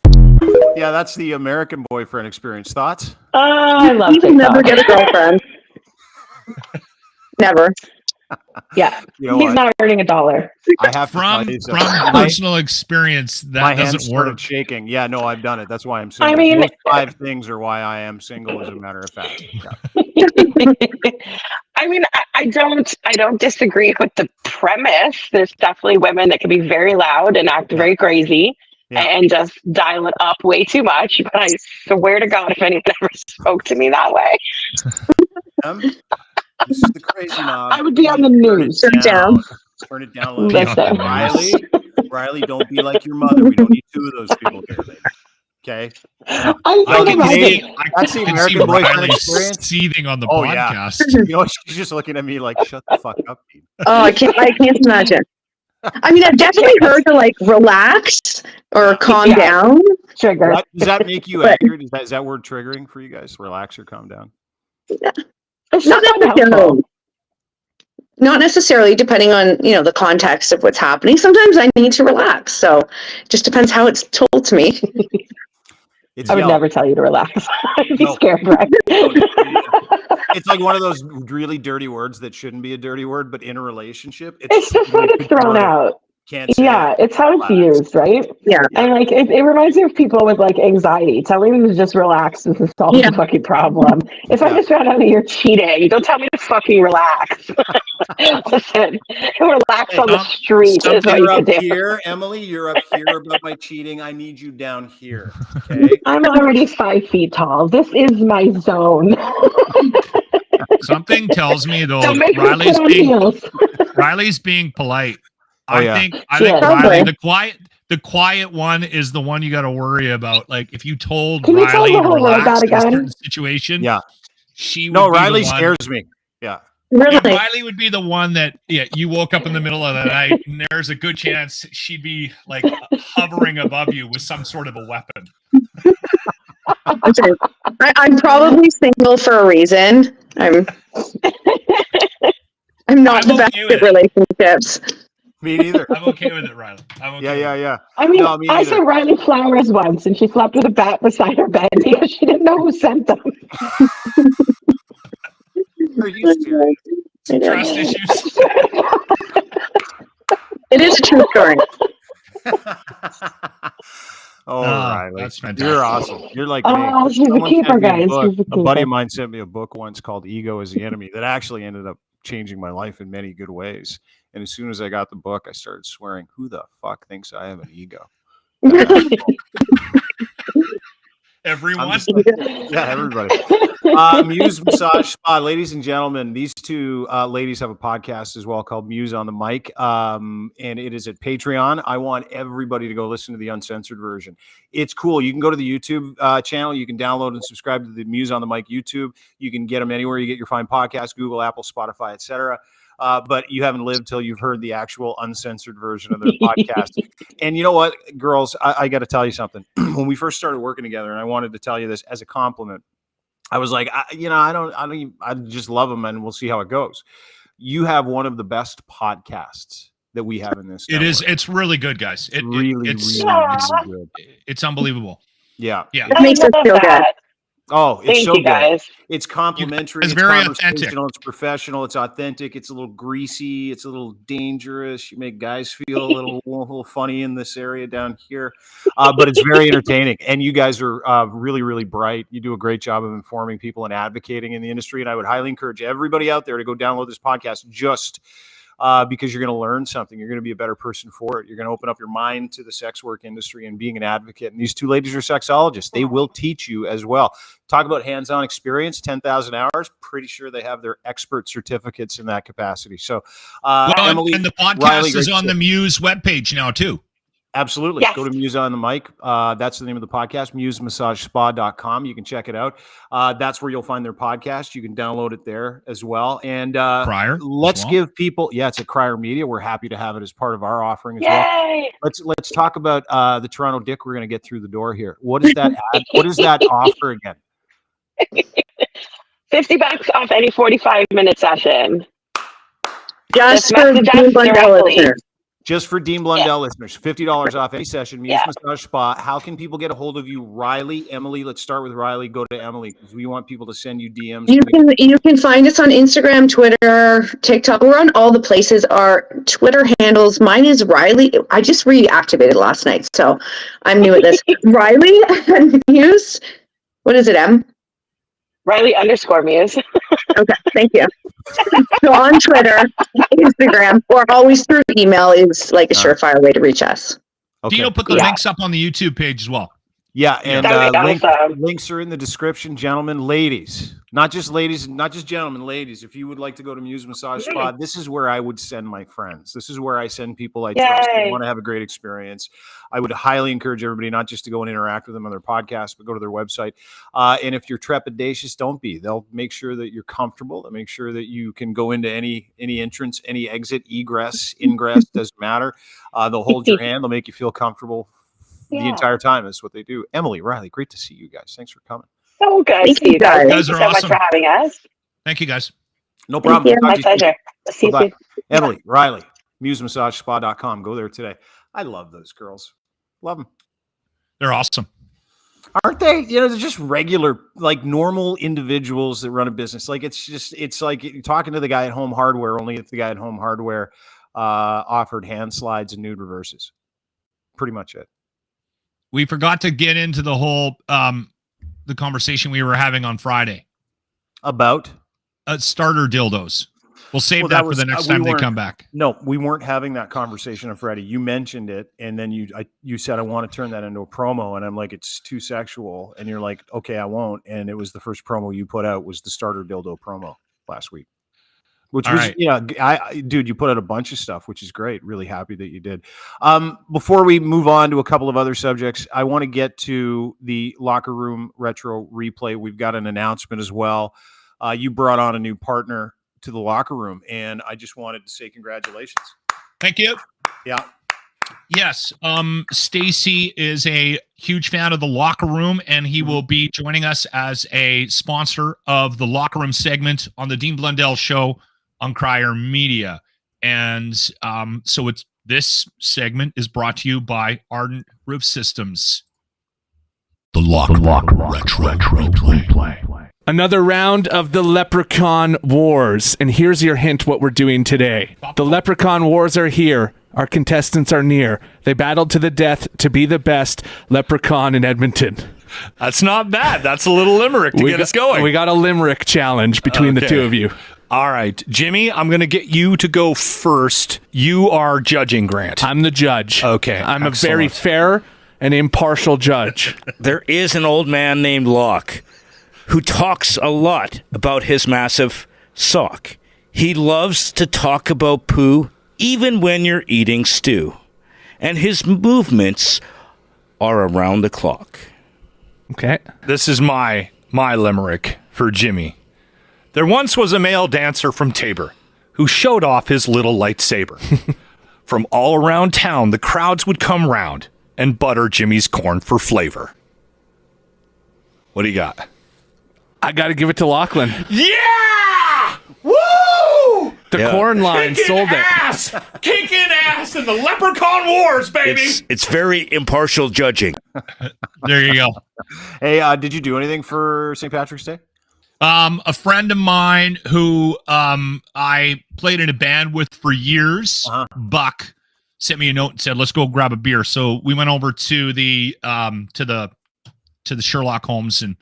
Speaker 1: Yeah, that's the American boyfriend experience. Thoughts?
Speaker 4: I love
Speaker 3: You can never
Speaker 4: TikTok.
Speaker 3: get a girlfriend. Never.
Speaker 4: Yeah,
Speaker 1: You know
Speaker 4: he's
Speaker 1: what?
Speaker 4: not earning $1.
Speaker 1: I have to
Speaker 2: From
Speaker 1: tell you
Speaker 2: from
Speaker 1: something.
Speaker 2: personal experience,
Speaker 1: My
Speaker 2: that
Speaker 1: hands
Speaker 2: doesn't
Speaker 1: started
Speaker 2: work.
Speaker 1: shaking. Yeah, no, I've done it. That's why I'm single.
Speaker 4: I mean-
Speaker 1: Those 5 things are why I am single, as a matter of fact. Yeah.
Speaker 6: I mean, I don't disagree with the premise. There's definitely women that can be very loud and act very crazy and just dial it up way too much. But I swear to God, if anyone ever spoke to me that way,
Speaker 1: This is the crazy knob.
Speaker 6: I would be on the news.
Speaker 3: Turn it down.
Speaker 1: Turn it down. Low.
Speaker 4: Listen.
Speaker 1: Riley, don't be like your mother. We don't need 2 of those people here, lady. Okay.
Speaker 4: I'm
Speaker 2: I
Speaker 4: so
Speaker 2: can
Speaker 4: glad
Speaker 2: see,
Speaker 4: that-
Speaker 2: I
Speaker 1: That's the
Speaker 2: can see
Speaker 1: American boyfriend
Speaker 2: Riley
Speaker 1: experience.
Speaker 2: seething on the
Speaker 1: Oh, yeah.
Speaker 2: podcast.
Speaker 1: You know, she's just looking at me like, shut the fuck up, Pete.
Speaker 3: Oh, I can't imagine. I mean, I've definitely heard to like relax or calm
Speaker 4: Yeah.
Speaker 3: down.
Speaker 4: trigger.
Speaker 1: Does that make you
Speaker 3: But-
Speaker 1: angry? Is that word triggering for you guys? Relax or calm down?
Speaker 4: It's
Speaker 3: Not
Speaker 4: just
Speaker 3: necessarily.
Speaker 4: unhelpful.
Speaker 3: Not necessarily, depending on the context of what's happening. Sometimes I need to relax, so it just depends how it's told to me.
Speaker 1: It's
Speaker 4: I would
Speaker 1: yell.
Speaker 4: never tell you to relax. I'd be
Speaker 1: No.
Speaker 4: scared, right?
Speaker 1: It's like one of those really dirty words that shouldn't be a dirty word, but in a relationship,
Speaker 4: It's just when it's thrown out.
Speaker 1: Can't say
Speaker 4: Yeah, it's how it's used, right?
Speaker 3: Yeah.
Speaker 4: And like it reminds me of people with like anxiety. Telling them to just relax is to solve
Speaker 3: Yeah.
Speaker 4: the fucking problem. If I just found out that you're cheating, don't tell me to fucking relax. Listen, relax on the street is what you
Speaker 1: You're
Speaker 4: should
Speaker 1: up
Speaker 4: do.
Speaker 1: here, Emily. You're up here about my cheating. I need you down here. Okay.
Speaker 4: I'm already 5 feet tall. This is my zone.
Speaker 2: Something tells me though,
Speaker 4: Don't make me
Speaker 2: Riley's
Speaker 4: put on
Speaker 2: being
Speaker 4: heels.
Speaker 2: Riley's being polite.
Speaker 1: Oh, yeah.
Speaker 2: I think
Speaker 4: Yeah.
Speaker 2: Riley, the quiet one is the one you got to worry about. Like if you told
Speaker 4: Can you tell
Speaker 2: Riley
Speaker 4: the
Speaker 2: to
Speaker 4: whole world
Speaker 2: relax
Speaker 4: that
Speaker 2: in a
Speaker 4: again?
Speaker 2: certain situation,
Speaker 1: Yeah.
Speaker 2: she would
Speaker 1: No,
Speaker 2: be
Speaker 1: Riley
Speaker 2: the one.
Speaker 1: scares me. Yeah.
Speaker 3: Really?
Speaker 2: Yeah, Riley would be the one that you woke up in the middle of the night and there's a good chance she'd be like hovering above you with some sort of a weapon.
Speaker 3: I'm probably single for a reason. I'm not the best
Speaker 2: okay with
Speaker 3: at
Speaker 2: it.
Speaker 3: relationships.
Speaker 1: Me neither.
Speaker 2: I'm okay with it, Riley. I'm okay.
Speaker 1: Yeah.
Speaker 4: I mean,
Speaker 1: No, me
Speaker 4: I
Speaker 1: neither.
Speaker 4: saw Riley flowers once, and she slept with a bat beside her bed because she didn't know who sent them.
Speaker 1: Are you serious?
Speaker 3: I know.
Speaker 2: Trust issues.
Speaker 3: It is a true story.
Speaker 1: Oh, Riley,
Speaker 2: that's fantastic.
Speaker 1: you're awesome. You're like
Speaker 4: Oh,
Speaker 1: me.
Speaker 4: she's a
Speaker 1: Someone
Speaker 4: keeper,
Speaker 1: sent me a
Speaker 4: guys.
Speaker 1: book.
Speaker 4: She's a
Speaker 1: A buddy
Speaker 4: keeper.
Speaker 1: of mine sent me a book once called "Ego is the Enemy" that actually ended up changing my life in many good ways. And as soon as I got the book, I started swearing, "Who the fuck thinks I have an ego?"
Speaker 2: Everyone.
Speaker 1: Yeah, everybody. Muse Massage Spa, ladies and gentlemen. These 2 ladies have a podcast as well called Muse on the Mic, and it is at Patreon. I want everybody to go listen to the uncensored version. It's cool. You can go to the YouTube channel. You can download and subscribe to the Muse on the Mic YouTube. You can get them anywhere you get your fine podcasts: Google, Apple, Spotify, etc. But you haven't lived till you've heard the actual uncensored version of their podcast. And you know what, girls, I got to tell you something. When we first started working together, and I wanted to tell you this as a compliment, I was like, I just love them, and we'll see how it goes. You have one of the best podcasts that we have in this.
Speaker 2: It's really good, guys.
Speaker 1: It's really good.
Speaker 2: It's unbelievable.
Speaker 1: Yeah.
Speaker 3: It makes us feel good.
Speaker 1: Oh, it's
Speaker 6: Thank
Speaker 1: so
Speaker 6: you
Speaker 1: good.
Speaker 6: guys.
Speaker 1: It's complimentary.
Speaker 2: It's
Speaker 1: It's
Speaker 2: very
Speaker 1: conversational. It's professional. It's authentic. It's a little greasy. It's a little dangerous. You make guys feel a little funny in this area down here, but it's very entertaining. And you guys are really, really bright. You do a great job of informing people and advocating in the industry. And I would highly encourage everybody out there to go download this podcast just because you're going to learn something. You're going to be a better person for it. You're going to open up your mind to the sex work industry and being an advocate. And these 2 ladies are sexologists. They will teach you as well. Talk about hands-on experience, 10,000 hours. Pretty sure they have their expert certificates in that capacity. So, Emily,
Speaker 2: and the podcast
Speaker 1: Riley,
Speaker 2: is
Speaker 1: great
Speaker 2: on
Speaker 1: to
Speaker 2: the
Speaker 1: see
Speaker 2: Muse webpage now too.
Speaker 1: Absolutely.
Speaker 6: Yes.
Speaker 1: Go to Muse on the Mic. That's the name of the podcast, musemassage.spa.com. You can check it out. That's where you'll find their podcast. You can download it there as well. And
Speaker 2: Crier,
Speaker 1: let's give people, it's a Crier Media. We're happy to have it as part of our offering as
Speaker 6: Yay.
Speaker 1: well. Let's talk about the Toronto Dick. We're going to get through the door here. What is that what is that offer again?
Speaker 6: $50 off any 45-minute session.
Speaker 3: Just for Dean Blundell listeners.
Speaker 1: Just for Dean Blundell listeners, $50 off any session. Muse Massage Spa. How can people get a hold of you, Riley, Emily? Let's start with Riley. Go to Emily because we want people to send you DMs.
Speaker 3: You can find us on Instagram, Twitter, TikTok. We're on all the places. Our Twitter handles. Mine is Riley. I just reactivated last night, so I'm new at this. Riley and Muse. What is it, Em?
Speaker 6: Riley_Muse.
Speaker 3: Okay, thank you. So on Twitter, Instagram, or always through email is like a surefire way to reach us.
Speaker 1: Okay.
Speaker 2: Dino put the links up on the YouTube page as well.
Speaker 1: Yeah, and links are in the description, gentlemen, ladies. Not just ladies, not just gentlemen, ladies. If you would like to go to Muse Massage Spa, this is where I would send my friends. This is where I send people I trust. They want to have a great experience. I would highly encourage everybody not just to go and interact with them on their podcast, but go to their website. And if you're trepidatious, don't be. They'll make sure that you're comfortable. They'll make sure that you can go into any entrance, any exit, egress, ingress, doesn't matter. They'll hold your hand. They'll make you feel comfortable the entire time. Is what they do. Emily, Riley, great to see you guys. Thanks for coming.
Speaker 6: So good to see you guys. Thank you so much for having us.
Speaker 2: Thank you, guys.
Speaker 1: No problem.
Speaker 6: My pleasure. See you soon.
Speaker 1: Emily, Riley, musemassage.spa.com. Go there today. I love those girls. Love them.
Speaker 2: They're awesome.
Speaker 1: Aren't they? They're just regular, like normal individuals that run a business. Like it's like talking to the guy at Home Hardware, only if the guy at Home Hardware offered hand slides and nude reverses. Pretty much it.
Speaker 2: We forgot to get into the whole the conversation we were having on Friday
Speaker 1: about
Speaker 2: starter dildos. We'll save that for the next time they come back.
Speaker 1: No, we weren't having that conversation on Friday. You mentioned it, and then you said, I want to turn that into a promo, and I'm like, it's too sexual, and you're like, okay, I won't. And it was the first promo you put out was the starter dildo promo last week. Which was, dude, you put out a bunch of stuff, which is great. Really happy that you did. Before we move on to a couple of other subjects, I want to get to the Locker Room Retro Replay. We've got an announcement as well. You brought on a new partner to the Locker Room, and I just wanted to say congratulations.
Speaker 2: Thank you.
Speaker 1: Yeah.
Speaker 2: Yes. Stacy is a huge fan of the Locker Room, and he will be joining us as a sponsor of the Locker Room segment on the Dean Blundell Show on Crier Media. And so this segment is brought to you by Ardent Roof Systems.
Speaker 7: The Locker Room Retro Replay. Another round of the Leprechaun Wars. And here's your hint what we're doing today. The Leprechaun Wars are here. Our contestants are near. They battled to the death to be the best Leprechaun in Edmonton.
Speaker 8: That's not bad. That's a little limerick to get us going.
Speaker 7: We got a limerick challenge between the two of you.
Speaker 8: All right, Jimmy, I'm going to get you to go first. You are judging, Grant.
Speaker 7: I'm the judge.
Speaker 8: Okay.
Speaker 7: I'm a very fair and impartial judge.
Speaker 9: There is an old man named Locke who talks a lot about his massive sock. He loves to talk about poo even when you're eating stew. And his movements are around the clock.
Speaker 7: Okay.
Speaker 8: This is my limerick for Jimmy. There once was a male dancer from Tabor who showed off his little lightsaber. From all around town, the crowds would come round and butter Jimmy's corn for flavor. What do you got?
Speaker 7: I got to give it to Lochlin.
Speaker 8: Yeah! Woo!
Speaker 7: The corn line sold
Speaker 8: it. Kicking ass in the Leprechaun Wars, baby.
Speaker 9: It's very impartial judging.
Speaker 2: There you go.
Speaker 1: Hey, did you do anything for St. Patrick's Day?
Speaker 2: A friend of mine who I played in a band with for years, Buck, sent me a note and said, "Let's go grab a beer." So we went over to the Sherlock Holmes, and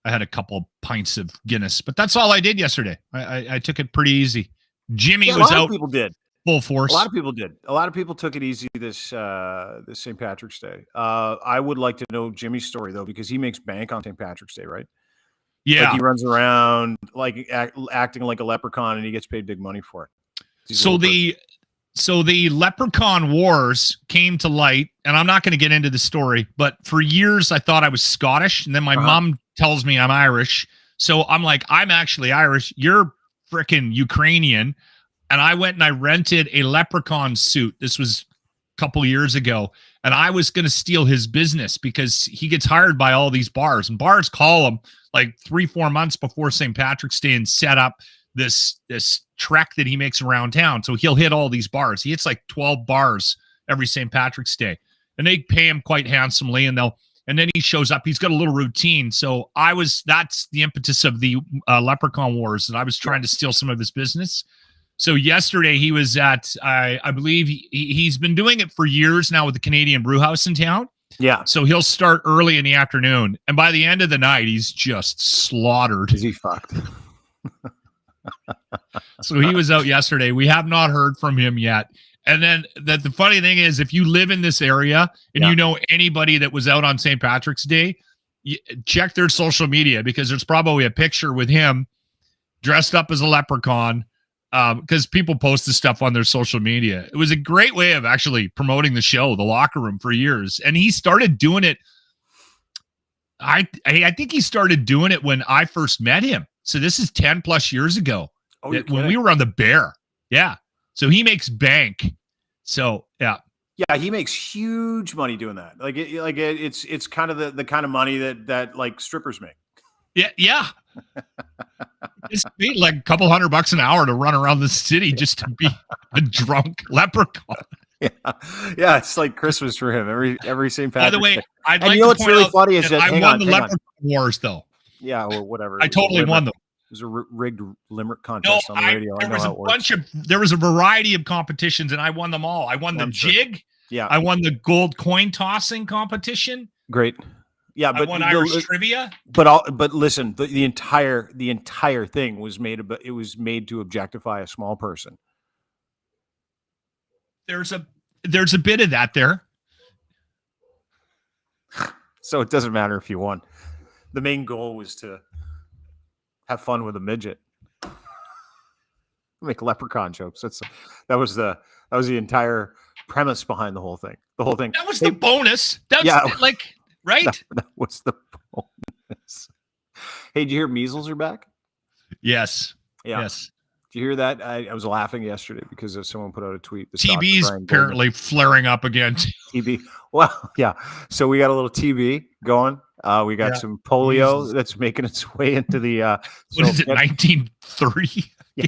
Speaker 2: I had a couple pints of Guinness. But that's all I did yesterday. I took it pretty easy. Jimmy was out.
Speaker 1: People did.
Speaker 2: Full force.
Speaker 1: A lot of people did. A lot of people took it easy this St. Patrick's Day. I would like to know Jimmy's story though, because he makes bank on St. Patrick's Day, right?
Speaker 2: Yeah,
Speaker 1: like he runs around like acting like a leprechaun, and he gets paid big money for it.
Speaker 2: So the So the leprechaun wars came to light, and I'm not going to get into the story, but for years I thought I was Scottish, and then my mom tells me I'm Irish. So I'm like, I'm actually Irish. You're freaking Ukrainian. And I went and I rented a leprechaun suit. This was a couple years ago. And I was going to steal his business because he gets hired by all these bars. And bars call him like 3-4 months before St. Patrick's Day and set up this trek that he makes around town. So he'll hit all these bars. He hits like 12 bars every St. Patrick's Day. And they pay him quite handsomely. And then he shows up. He's got a little routine. So that's the impetus of the leprechaun wars. And I was trying to steal some of his business. So yesterday he was at, I believe he's been doing it for years now with the Canadian Brew House in town.
Speaker 1: Yeah.
Speaker 2: So he'll start early in the afternoon. And by the end of the night, he's just slaughtered.
Speaker 1: Is he fucked?
Speaker 2: So he was out yesterday. We have not heard from him yet. And then the funny thing is, if you live in this area and you know anybody that was out on St. Patrick's Day, check their social media because there's probably a picture with him dressed up as a leprechaun because people post this stuff on their social media. It was a great way of actually promoting the show, The Locker Room, for years. And he started doing it. I think he started doing it when I first met him. So this is 10 plus years ago when we were on the Bear. Yeah. So he makes bank. So, yeah.
Speaker 1: Yeah, he makes huge money doing that. It's kind of the kind of money that like strippers make.
Speaker 2: Yeah. It's paid like a couple $100 an hour to run around the city just to be a drunk leprechaun.
Speaker 1: Yeah, it's like Christmas for him every St. Patrick's
Speaker 2: By the way,
Speaker 1: Day.
Speaker 2: I'd
Speaker 1: and
Speaker 2: like
Speaker 1: you know
Speaker 2: to
Speaker 1: what's
Speaker 2: point
Speaker 1: really
Speaker 2: out
Speaker 1: funny is that
Speaker 2: I won the leprechaun wars, though.
Speaker 1: Yeah, or whatever.
Speaker 2: I totally won them.
Speaker 1: It was a rigged limerick contest on the radio.
Speaker 2: There was a variety of competitions, and I won them all. I won the jig.
Speaker 1: Yeah.
Speaker 2: I won the gold coin tossing competition.
Speaker 1: Great. Yeah, but
Speaker 2: I won Irish trivia.
Speaker 1: But listen, the entire thing was made to objectify a small person.
Speaker 2: There's a bit of that there.
Speaker 1: So it doesn't matter if you won. The main goal was to have fun with a midget. Make leprechaun jokes. That was the entire premise behind the whole thing.
Speaker 2: That was the bonus. Right?
Speaker 1: That was the bonus. Hey, did you hear measles are back?
Speaker 2: Yes.
Speaker 1: Yeah.
Speaker 2: Yes.
Speaker 1: Did you hear that? I was laughing yesterday because someone put out a tweet.
Speaker 2: TB's apparently flaring up again.
Speaker 1: TB. Well, yeah. So we got a little TB going. We got some polio that's making its way into the.
Speaker 2: What is it? 1903.
Speaker 1: Yeah.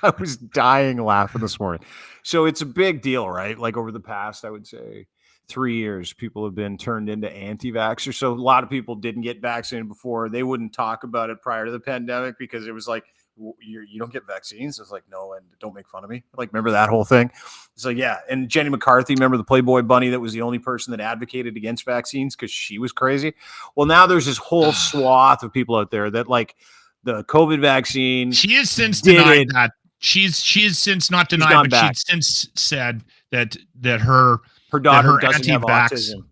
Speaker 1: I was dying laughing this morning. So it's a big deal, right? Like over the past, I would say 3 years, people have been turned into anti-vaxxers. So a lot of people didn't get vaccinated before. They wouldn't talk about it prior to the pandemic because it was like, you don't get vaccines. It's like, no, and don't make fun of me. Like, remember that whole thing? It's like, yeah. And Jenny McCarthy, remember the Playboy bunny that was the only person that advocated against vaccines because she was crazy? Well, now there's this whole swath of people out there that like the COVID vaccine.
Speaker 2: She has since denied that. She is since not denied, but she's since said that her
Speaker 1: daughter doesn't have
Speaker 2: anti-vax.
Speaker 1: autism.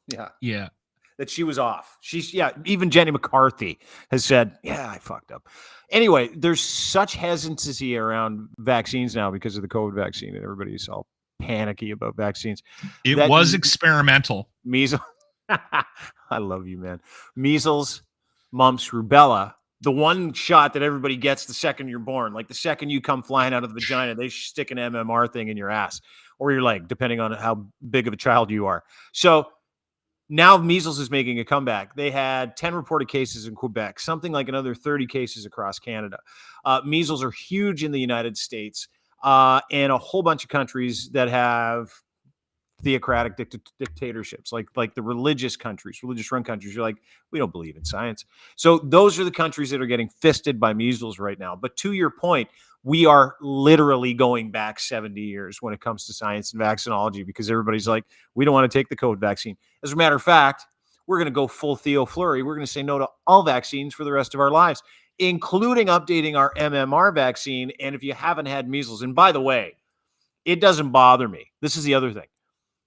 Speaker 1: Yeah.
Speaker 2: Yeah.
Speaker 1: That she was off. Even Jenny McCarthy has said, yeah, I fucked up. Anyway, there's such hesitancy around vaccines now because of the COVID vaccine, and everybody's all panicky about vaccines.
Speaker 2: It was experimental.
Speaker 1: Measles. I love you, man. Measles, mumps, rubella. The one shot that everybody gets the second you're born, like the second you come flying out of the vagina, they stick an MMR thing in your ass or your leg, depending on how big of a child you are. So now measles is making a comeback. They had 10 reported cases in Quebec, something like another 30 cases across Canada. Measles are huge in the United States and a whole bunch of countries that have theocratic dictatorships, like the religious run countries. You're like, we don't believe in science. So those are the countries that are getting fisted by measles right now. But to your point, we are literally going back 70 years when it comes to science and vaccinology because everybody's like, we don't want to take the COVID vaccine. As a matter of fact, we're going to go full Theo Fleury. We're going to say no to all vaccines for the rest of our lives, including updating our MMR vaccine. And if you haven't had measles, and by the way, it doesn't bother me. This is the other thing.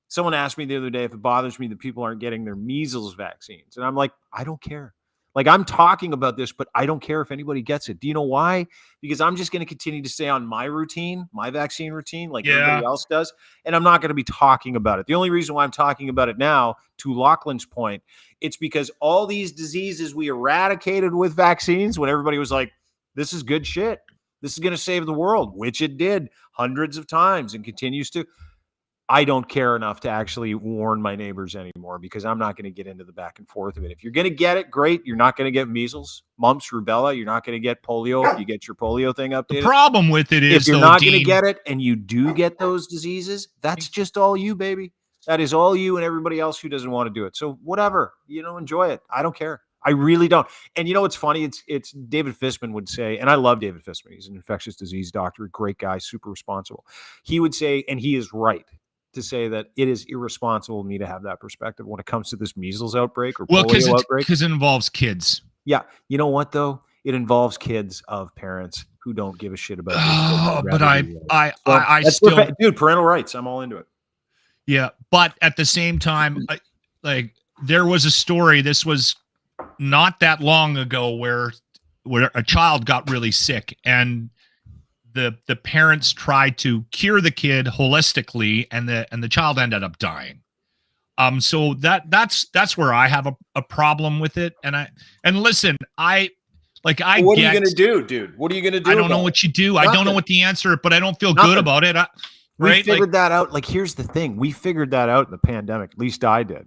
Speaker 1: Someone asked me the other day if it bothers me that people aren't getting their measles vaccines. And I'm like, I don't care. Like, I'm talking about this, but I don't care if anybody gets it. Do you know why? Because I'm just going to continue to stay on my routine, my vaccine routine, like everybody else does. And I'm not going to be talking about it. The only reason why I'm talking about it now, to Lochlin's point, it's because all these diseases we eradicated with vaccines, when everybody was like, this is good shit, this is going to save the world, which it did hundreds of times and continues to. I don't care enough to actually warn my neighbors anymore, because I'm not going to get into the back and forth of it. If you're going to get it, great. You're not going to get measles, mumps, rubella. You're not going to get polio if you get your polio thing updated.
Speaker 2: The problem with it is,
Speaker 1: if you're not going to get it and you do get those diseases, that's just all you, baby. That is all you and everybody else who doesn't want to do it. So whatever, enjoy it. I don't care. I really don't. And you know what's funny? It's David Fistman would say, and I love David Fistman. He's an infectious disease doctor, great guy, super responsible. He would say, and he is right to say, that it is irresponsible of me to have that perspective when it comes to this measles outbreak or polio outbreak.
Speaker 2: Because it involves kids.
Speaker 1: Yeah. You know what, though? It involves kids of parents who don't give a shit about
Speaker 2: but I still...
Speaker 1: Dude, parental rights. I'm all into it.
Speaker 2: Yeah. But at the same time, there was a story, this was not that long ago, where a child got really sick, and the parents tried to cure the kid holistically, and the child ended up dying. So that's where I have a problem with it. And listen, what are you
Speaker 1: gonna do, dude? What are you gonna do?
Speaker 2: I don't know what you do. Nothing. I don't know what the answer, but I don't feel good about it.
Speaker 1: We figured that out. Like, here's the thing: we figured that out in the pandemic. At least I did.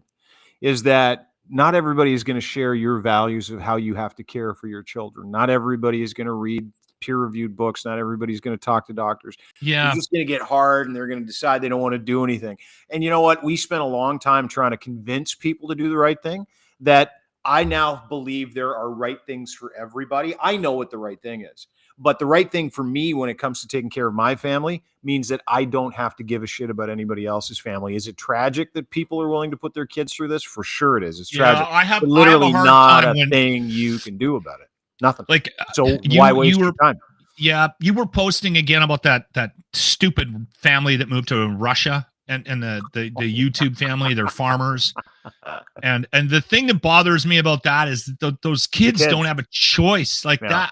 Speaker 1: Is that not everybody is going to share your values of how you have to care for your children. Not everybody is going to read peer-reviewed books. Not everybody's going to talk to doctors.
Speaker 2: Yeah.
Speaker 1: It's just going to get hard, and they're going to decide they don't want to do anything. And you know what? We spent a long time trying to convince people to do the right thing, that I now believe there are right things for everybody. I know what the right thing is. But the right thing for me when it comes to taking care of my family means that I don't have to give a shit about anybody else's family. Is it tragic that people are willing to put their kids through this? For sure it is. It's tragic.
Speaker 2: But
Speaker 1: literally not a thing you can do about it. Nothing. So why waste your time?
Speaker 2: Yeah, you were posting again about that stupid family that moved to Russia and the YouTube family. They're farmers. And the thing that bothers me about that is that those kids don't have a choice that.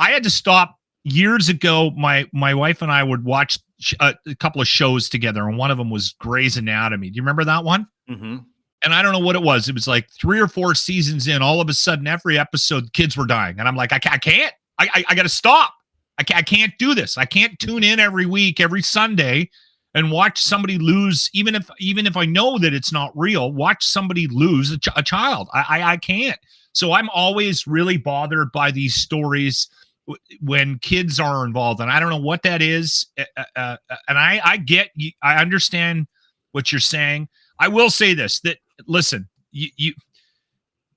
Speaker 2: I had to stop years ago. My wife and I would watch a couple of shows together, and one of them was Grey's Anatomy. Do you remember that one?
Speaker 1: Mm-hmm.
Speaker 2: And I don't know what it was. It was like 3 or 4 seasons in, all of a sudden, every episode, kids were dying. And I'm like, I can't. I got to stop. I can't do this. I can't tune in every week, every Sunday, and watch somebody lose, even if I know that it's not real, watch somebody lose a child. I can't. So I'm always really bothered by these stories when kids are involved, and I don't know what that is. And I understand what you're saying. I will say this, that listen,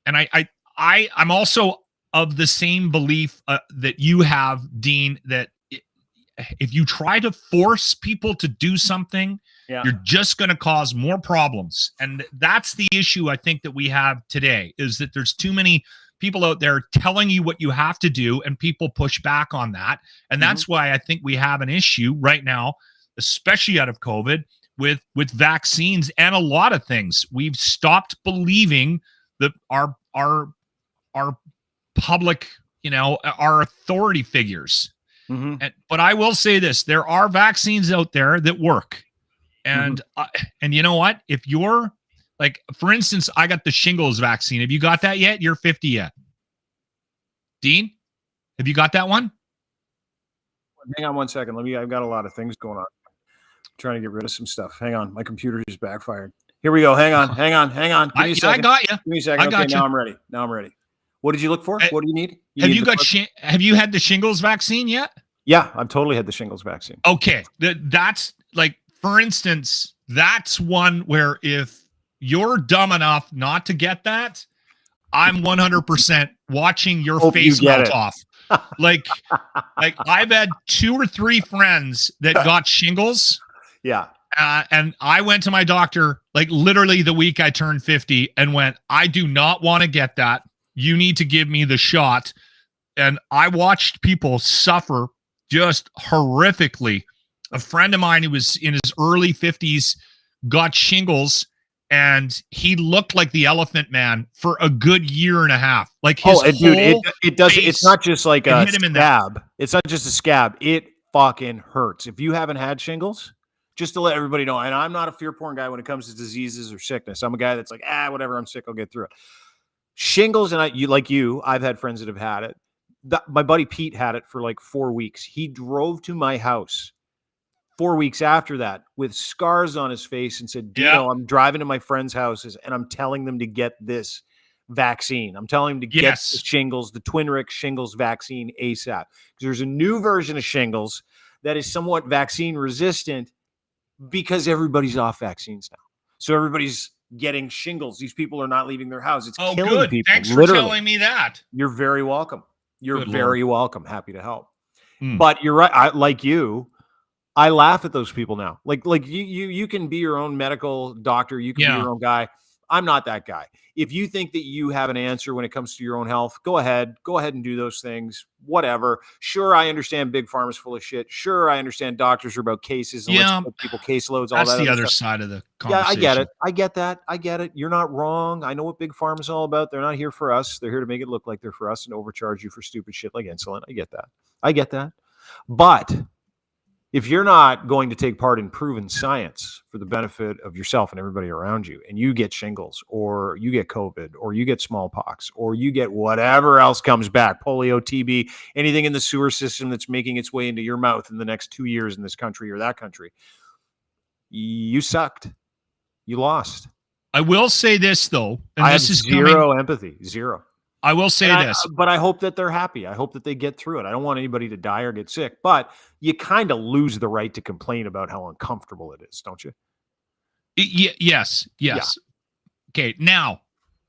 Speaker 2: I'm also of the same belief that you have, Dean, that if you try to force people to do something, you're just going to cause more problems. And that's the issue I think that we have today, is that there's too many people out there telling you what you have to do, and people push back on that. And that's why I think we have an issue right now, especially out of COVID, with vaccines and a lot of things. We've stopped believing that our public, our authority figures. But I will say this: there are vaccines out there that work, and and you know what? If you're for instance, I got the shingles vaccine. Have you got that yet? You're 50 yet, Dean? Have you got that one?
Speaker 1: Hang on one second. I've got a lot of things going on. I'm trying to get rid of some stuff. Hang on, my computer just backfired. Here we go. Hang on. Give me a second.
Speaker 2: I got you.
Speaker 1: Give me a second. Okay, now I'm ready. What did you look for? What do you need?
Speaker 2: Have you had the shingles vaccine yet?
Speaker 1: Yeah, I've totally had the shingles vaccine.
Speaker 2: Okay. That's for instance, that's one where if you're dumb enough not to get that, I'm 100% watching your face melt off. I've had 2 or 3 friends that got shingles.
Speaker 1: Yeah.
Speaker 2: And I went to my doctor literally the week I turned 50 and went, I do not want to get that. You need to give me the shot. And I watched people suffer just horrifically. A friend of mine who was in his early 50s got shingles, and he looked like the Elephant Man for a good year and a half. Like
Speaker 1: it does. It's not just like a
Speaker 2: hit him in
Speaker 1: scab. It's not just a scab. It fucking hurts. If you haven't had shingles, just to let everybody know, and I'm not a fear porn guy when it comes to diseases or sickness. I'm a guy that's like, whatever, I'm sick, I'll get through it. Shingles, and I've had friends that have had it. My buddy Pete had it for like 4 weeks. He drove to my house 4 weeks after that with scars on his face and said, Dino, I'm driving to my friends' houses and I'm telling them to get this vaccine. I'm telling them to get the shingles, the Twinrix shingles vaccine ASAP. Because there's a new version of shingles that is somewhat vaccine resistant because everybody's off vaccines now. So everybody's getting shingles. These people are not leaving their house. It's killing people.
Speaker 2: Thanks for telling me that.
Speaker 1: You're very welcome. You're very welcome. Happy to help. But you're right. I laugh at those people now. Like you can be your own medical doctor. You can be your own guy. I'm not that guy. If you think that you have an answer when it comes to your own health, go ahead and do those things. Whatever. Sure, I understand big pharma's full of shit. Sure, I understand doctors are about cases and let's put people caseloads. All
Speaker 2: that's
Speaker 1: that
Speaker 2: the other
Speaker 1: stuff.
Speaker 2: side of the conversation.
Speaker 1: Yeah, I get it. I get that. I get it. You're not wrong. I know what big pharma's all about. They're not here for us. They're here to make it look like they're for us and overcharge you for stupid shit like insulin. I get that. But if you're not going to take part in proven science for the benefit of yourself and everybody around you, and you get shingles or you get COVID or you get smallpox or you get whatever else comes back, polio, TB, anything in the sewer system that's making its way into your mouth in the next 2 years in this country or that country, you sucked. You lost.
Speaker 2: I will say this, though. And
Speaker 1: I
Speaker 2: this
Speaker 1: have
Speaker 2: is
Speaker 1: zero empathy. Zero.
Speaker 2: I will say this.
Speaker 1: But I hope that they're happy. I hope that they get through it. I don't want anybody to die or get sick, but you kind of lose the right to complain about how uncomfortable it is, don't you?
Speaker 2: Yes. Yeah. Okay. Now,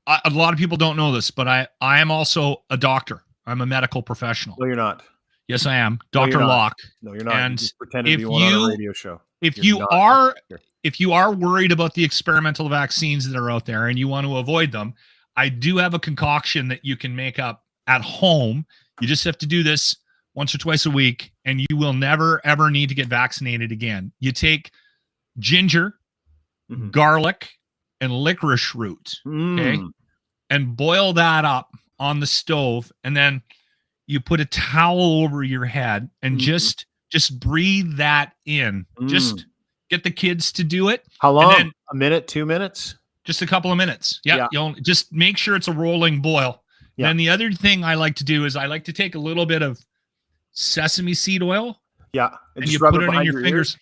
Speaker 2: a lot of people don't know this, but I am also a doctor. I'm a medical professional.
Speaker 1: No, you're not.
Speaker 2: Yes, I am. Dr. Locke.
Speaker 1: No, you're not.
Speaker 2: And
Speaker 1: you just pretended to be one on a radio show.
Speaker 2: If you are worried about the experimental vaccines that are out there and you want to avoid them, I do have a concoction that you can make up at home. You just have to do this once or twice a week, and you will never, ever need to get vaccinated again. You take ginger, garlic, and licorice root, okay, and boil that up on the stove, and then you put a towel over your head and just breathe that in. Just get the kids to do it.
Speaker 1: How long? A minute, 2 minutes?
Speaker 2: Just a couple of minutes. Yeah. You'll just make sure it's a rolling boil. Yeah. And the other thing I like to do is I like to take a little bit of sesame seed oil.
Speaker 1: Yeah.
Speaker 2: And you put it in your fingers.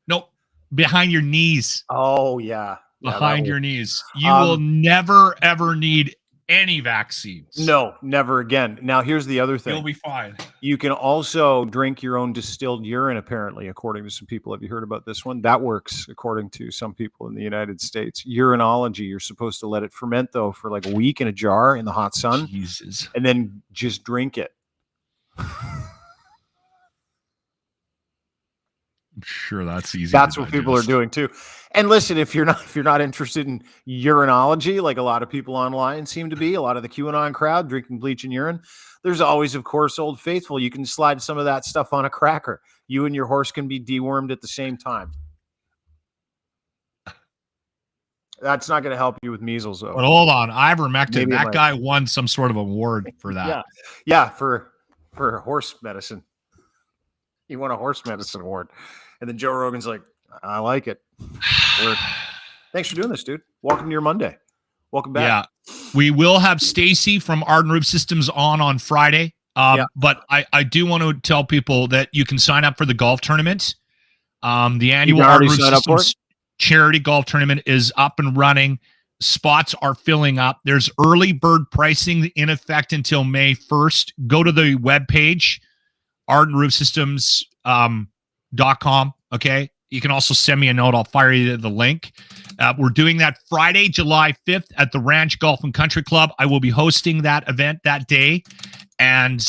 Speaker 2: Nope. Behind your knees.
Speaker 1: Oh, yeah.
Speaker 2: Behind your knees. You will never, ever need any vaccines.
Speaker 1: No, never again. Now, here's the other thing.
Speaker 2: You'll be fine.
Speaker 1: You can also drink your own distilled urine, apparently, according to some people. Have you heard about this one? That works, according to some people in the United States. Urinology, you're supposed to let it ferment, though, for like a week in a jar in the hot sun.
Speaker 2: Jesus.
Speaker 1: And then just drink it.
Speaker 2: I'm sure that's easy.
Speaker 1: That's what people are doing too. And listen, if you're not interested in urinology, like a lot of people online seem to be, a lot of the QAnon crowd drinking bleach and urine, there's always, of course, Old Faithful. You can slide some of that stuff on a cracker. You and your horse can be dewormed at the same time. That's not going to help you with measles, though.
Speaker 2: But hold on, ivermectin. That guy won some sort of award for that.
Speaker 1: Yeah, for horse medicine. He won a horse medicine award. And then Joe Rogan's like, I like it. Thanks for doing this, dude. Welcome to your Monday. Welcome back.
Speaker 2: Yeah. We will have Stacy from Arden Roof Systems on Friday. But I do want to tell people that you can sign up for the golf tournament. The annual Arden Roof Systems charity golf tournament is up and running. Spots are filling up. There's early bird pricing in effect until May 1st. Go to the webpage, ardenroofsystems.com. Okay. You can also send me a note. I'll fire you the link. We're doing that Friday, July 5th at the Ranch Golf and Country Club. I will be hosting that event that day. And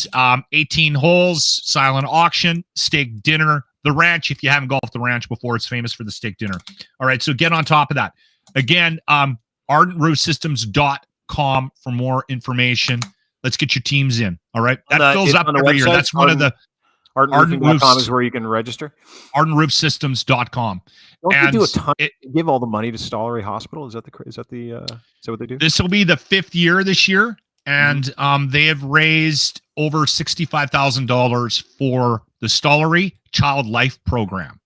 Speaker 2: 18 holes, silent auction, steak dinner. The Ranch, if you haven't golfed the Ranch before, it's famous for the steak dinner. All right. So get on top of that. Again, ardenroofsystems.com for more information. Let's get your teams in. All right. That fills up every year. That's one of the
Speaker 1: ArdenRoofing.com is where you can register.
Speaker 2: ArdenRoofSystems.com.
Speaker 1: Don't they do a ton? Give all the money to Stollery Hospital? Is that what they do?
Speaker 2: This will be the 5th year this year, and they have raised over $65,000 for the Stollery Child Life Program,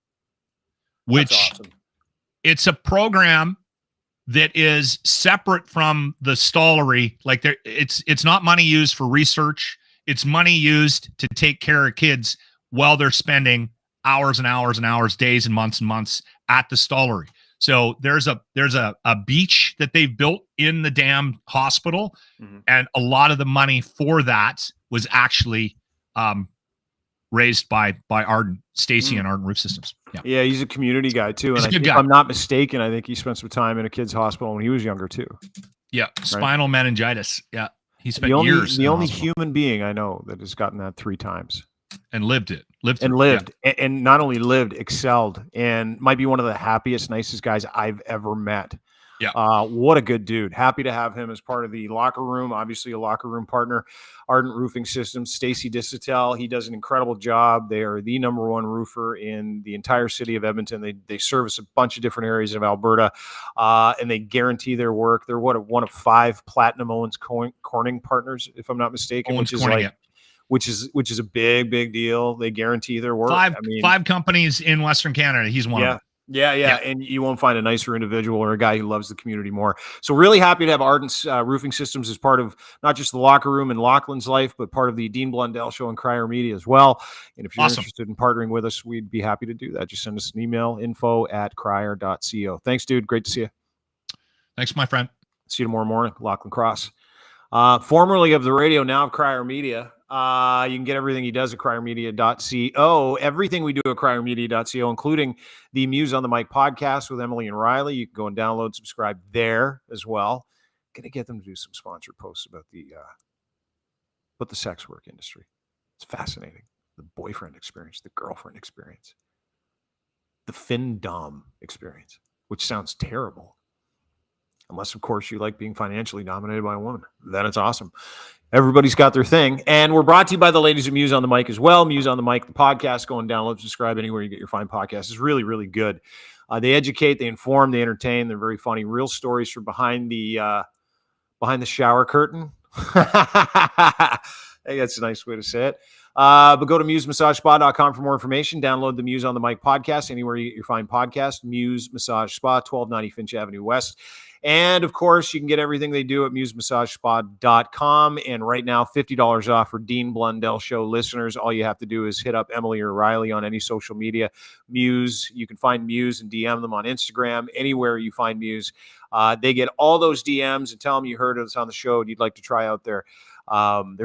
Speaker 2: which awesome. It's a program that is separate from the Stollery. Like it's not money used for research. It's money used to take care of kids while they're spending hours and hours and hours, days and months at the Stollery. So there's a beach that they've built in the damn hospital, and a lot of the money for that was actually raised by Arden, Stacy and Arden Roof Systems.
Speaker 1: Yeah, he's a community guy too.
Speaker 2: He's
Speaker 1: and
Speaker 2: a good
Speaker 1: if
Speaker 2: guy.
Speaker 1: I'm not mistaken, I think he spent some time in a kid's hospital when he was younger too.
Speaker 2: Yeah, spinal meningitis. Yeah, he spent
Speaker 1: years. The only
Speaker 2: hospital.
Speaker 1: human being I know that has gotten that 3 times.
Speaker 2: And lived it.
Speaker 1: And not only lived, excelled, and might be one of the happiest, nicest guys I've ever met.
Speaker 2: Yeah.
Speaker 1: What a good dude. Happy to have him as part of the locker room, obviously a locker room partner. Ardent Roofing Systems, Stacy Dissatel. He does an incredible job. They are the #1 roofer in the entire city of Edmonton. They service a bunch of different areas of Alberta, and they guarantee their work. They're one of 5 platinum Owens Corning partners, if I'm not mistaken,
Speaker 2: Owens
Speaker 1: which
Speaker 2: Corning,
Speaker 1: is which is a big deal. They guarantee their work.
Speaker 2: 5 companies in Western Canada. He's one of them.
Speaker 1: Yeah. And you won't find a nicer individual or a guy who loves the community more. So really happy to have Ardent's Roofing Systems as part of not just the locker room and Lochlin's life, but part of the Dean Blundell Show and Crier Media as well. And if you're interested in partnering with us, we'd be happy to do that. Just send us an email, info@crier.co. Thanks, dude. Great to see you.
Speaker 2: Thanks, my friend.
Speaker 1: See you tomorrow morning, Lochlin Cross. Formerly of the radio, now of Crier Media. You can get everything he does at criermedia.co. Everything we do at criermedia.co, including the Muse on the Mic podcast with Emily and Riley. You can go and download, subscribe there as well. Going to get them to do some sponsored posts about the sex work industry. It's fascinating. The boyfriend experience, the girlfriend experience, the fin dom experience, which sounds terrible. Unless, of course, you like being financially dominated by a woman. Then it's awesome. Everybody's got their thing. And we're brought to you by the ladies at Muse on the Mic as well. Muse on the Mic, the podcast. Go and download, subscribe anywhere you get your fine podcasts. It's really, really good. They educate, they inform, they entertain. They're very funny. Real stories from behind the shower curtain. I think that's a nice way to say it. But go to MuseMassageSpa.com for more information. Download the Muse on the Mic podcast anywhere you get your fine podcast. Muse Massage Spa, 1290 Finch Avenue West. And, of course, you can get everything they do at MuseMassageSpa.com. And right now, $50 off for Dean Blundell Show listeners. All you have to do is hit up Emily or Riley on any social media. Muse, you can find Muse and DM them on Instagram, anywhere you find Muse. They get all those DMs and tell them you heard us on the show and you'd like to try out their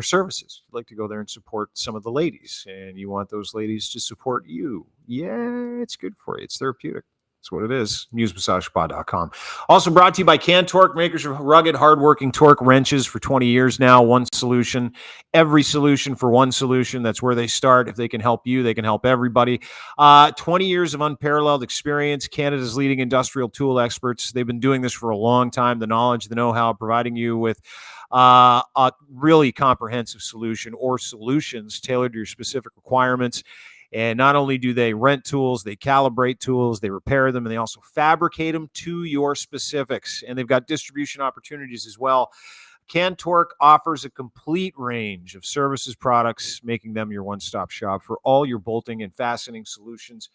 Speaker 1: services. You'd like to go there and support some of the ladies, and you want those ladies to support you. Yeah, it's good for you. It's therapeutic. That's what it is. MuseMassageSpa.com. Also brought to you by Can Torque, makers of rugged, hardworking torque wrenches for 20 years now. One solution. Every solution for one solution. That's where they start. If they can help you, they can help everybody. 20 years of unparalleled experience. Canada's leading industrial tool experts. They've been doing this for a long time. The knowledge, the know-how, providing you with a really comprehensive solution or solutions tailored to your specific requirements. And not only do they rent tools, they calibrate tools, they repair them, and they also fabricate them to your specifics. And they've got distribution opportunities as well. Can Torque offers a complete range of services, products, making them your one-stop shop for all your bolting and fastening solutions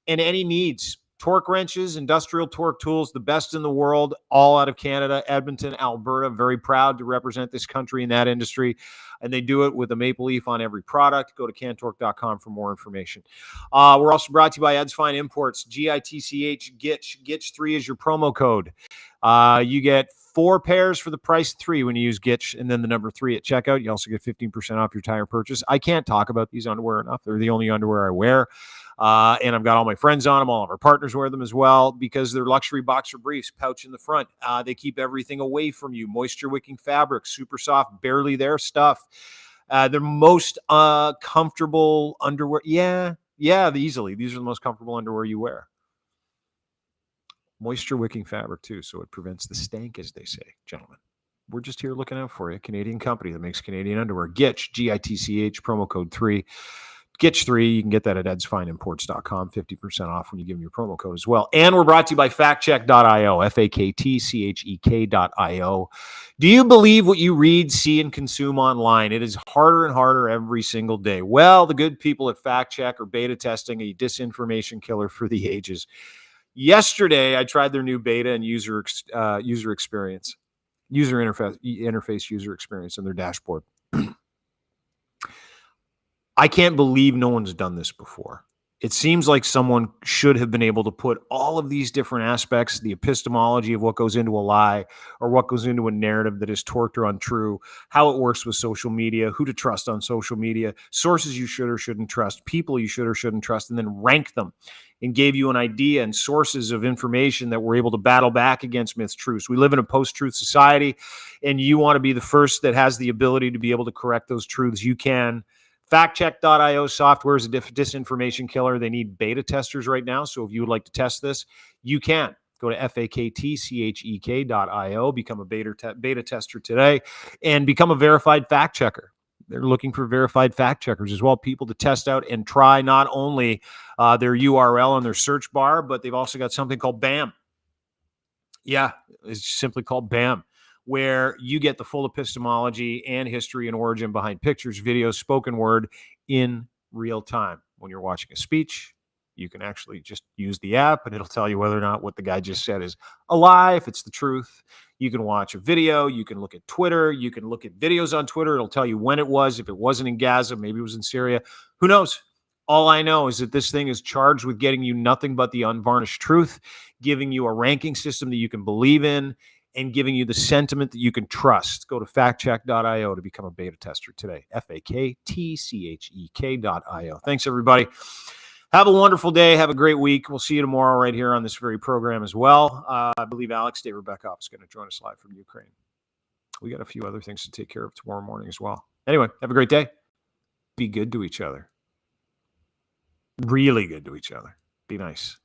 Speaker 1: and any needs. Torque wrenches, industrial torque tools, the best in the world, all out of Canada, Edmonton, Alberta. Very proud to represent this country in that industry. And they do it with a maple leaf on every product. Go to cantorque.com for more information. We're also brought to you by Ed's Fine Imports, GITCH, GITCH. GITCH3 is your promo code. You get 4 pairs for the price of 3 when you use GITCH and then the number 3 at checkout. You also get 15% off your entire purchase. I can't talk about these underwear enough. They're the only underwear I wear. And I've got all my friends on them. All of our partners wear them as well because they're luxury boxer briefs, pouch in the front. They keep everything away from you. Moisture wicking fabric, super soft, barely there stuff. They're most comfortable underwear. Yeah, easily. These are the most comfortable underwear you wear. Moisture wicking fabric too, so it prevents the stank, as they say, gentlemen. We're just here looking out for you. Canadian company that makes Canadian underwear. GITCH, GITCH, promo code 3. Get 3. You can get that at edsfineimports.com, 50% off when you give them your promo code as well. And we're brought to you by factcheck.io, FAKTCHEK.io. Do you believe what you read, see, and consume online? It is harder and harder every single day. Well, the good people at Fact Check are beta testing a disinformation killer for the ages. Yesterday, I tried their new beta and user interface user experience in their dashboard. I can't believe no one's done this before. It seems like someone should have been able to put all of these different aspects, the epistemology of what goes into a lie or what goes into a narrative that is torqued or untrue, how it works with social media, who to trust on social media, sources you should or shouldn't trust, people you should or shouldn't trust, and then rank them and gave you an idea and sources of information that were able to battle back against myths, truths. We live in a post-truth society, and you want to be the first that has the ability to be able to correct those truths. You can. Factcheck.io software is a disinformation killer. They need beta testers right now. So if you would like to test this, you can. Go to FAKTCHEK.io, become a beta tester today, and become a verified fact checker. They're looking for verified fact checkers as well, people to test out and try not only their URL on their search bar, but they've also got something called BAM. Yeah, it's simply called BAM, where you get the full epistemology and history and origin behind pictures, videos, spoken word in real time. When you're watching a speech, you can actually just use the app and it'll tell you whether or not what the guy just said is a lie, if it's the truth. You can watch a video. You can look at Twitter. You can look at videos on Twitter. It'll tell you when it was. If it wasn't in Gaza, maybe it was in Syria. Who knows? All I know is that this thing is charged with getting you nothing but the unvarnished truth, giving you a ranking system that you can believe in, and giving you the sentiment that you can trust. Go to factcheck.io to become a beta tester today. FAKTCHEK.io. Thanks, everybody. Have a wonderful day. Have a great week. We'll see you tomorrow right here on this very program as well. I believe Alex Day Rebecca is going to join us live from Ukraine. We got a few other things to take care of tomorrow morning as well. Anyway, have a great day. Be good to each other. Really good to each other. Be nice.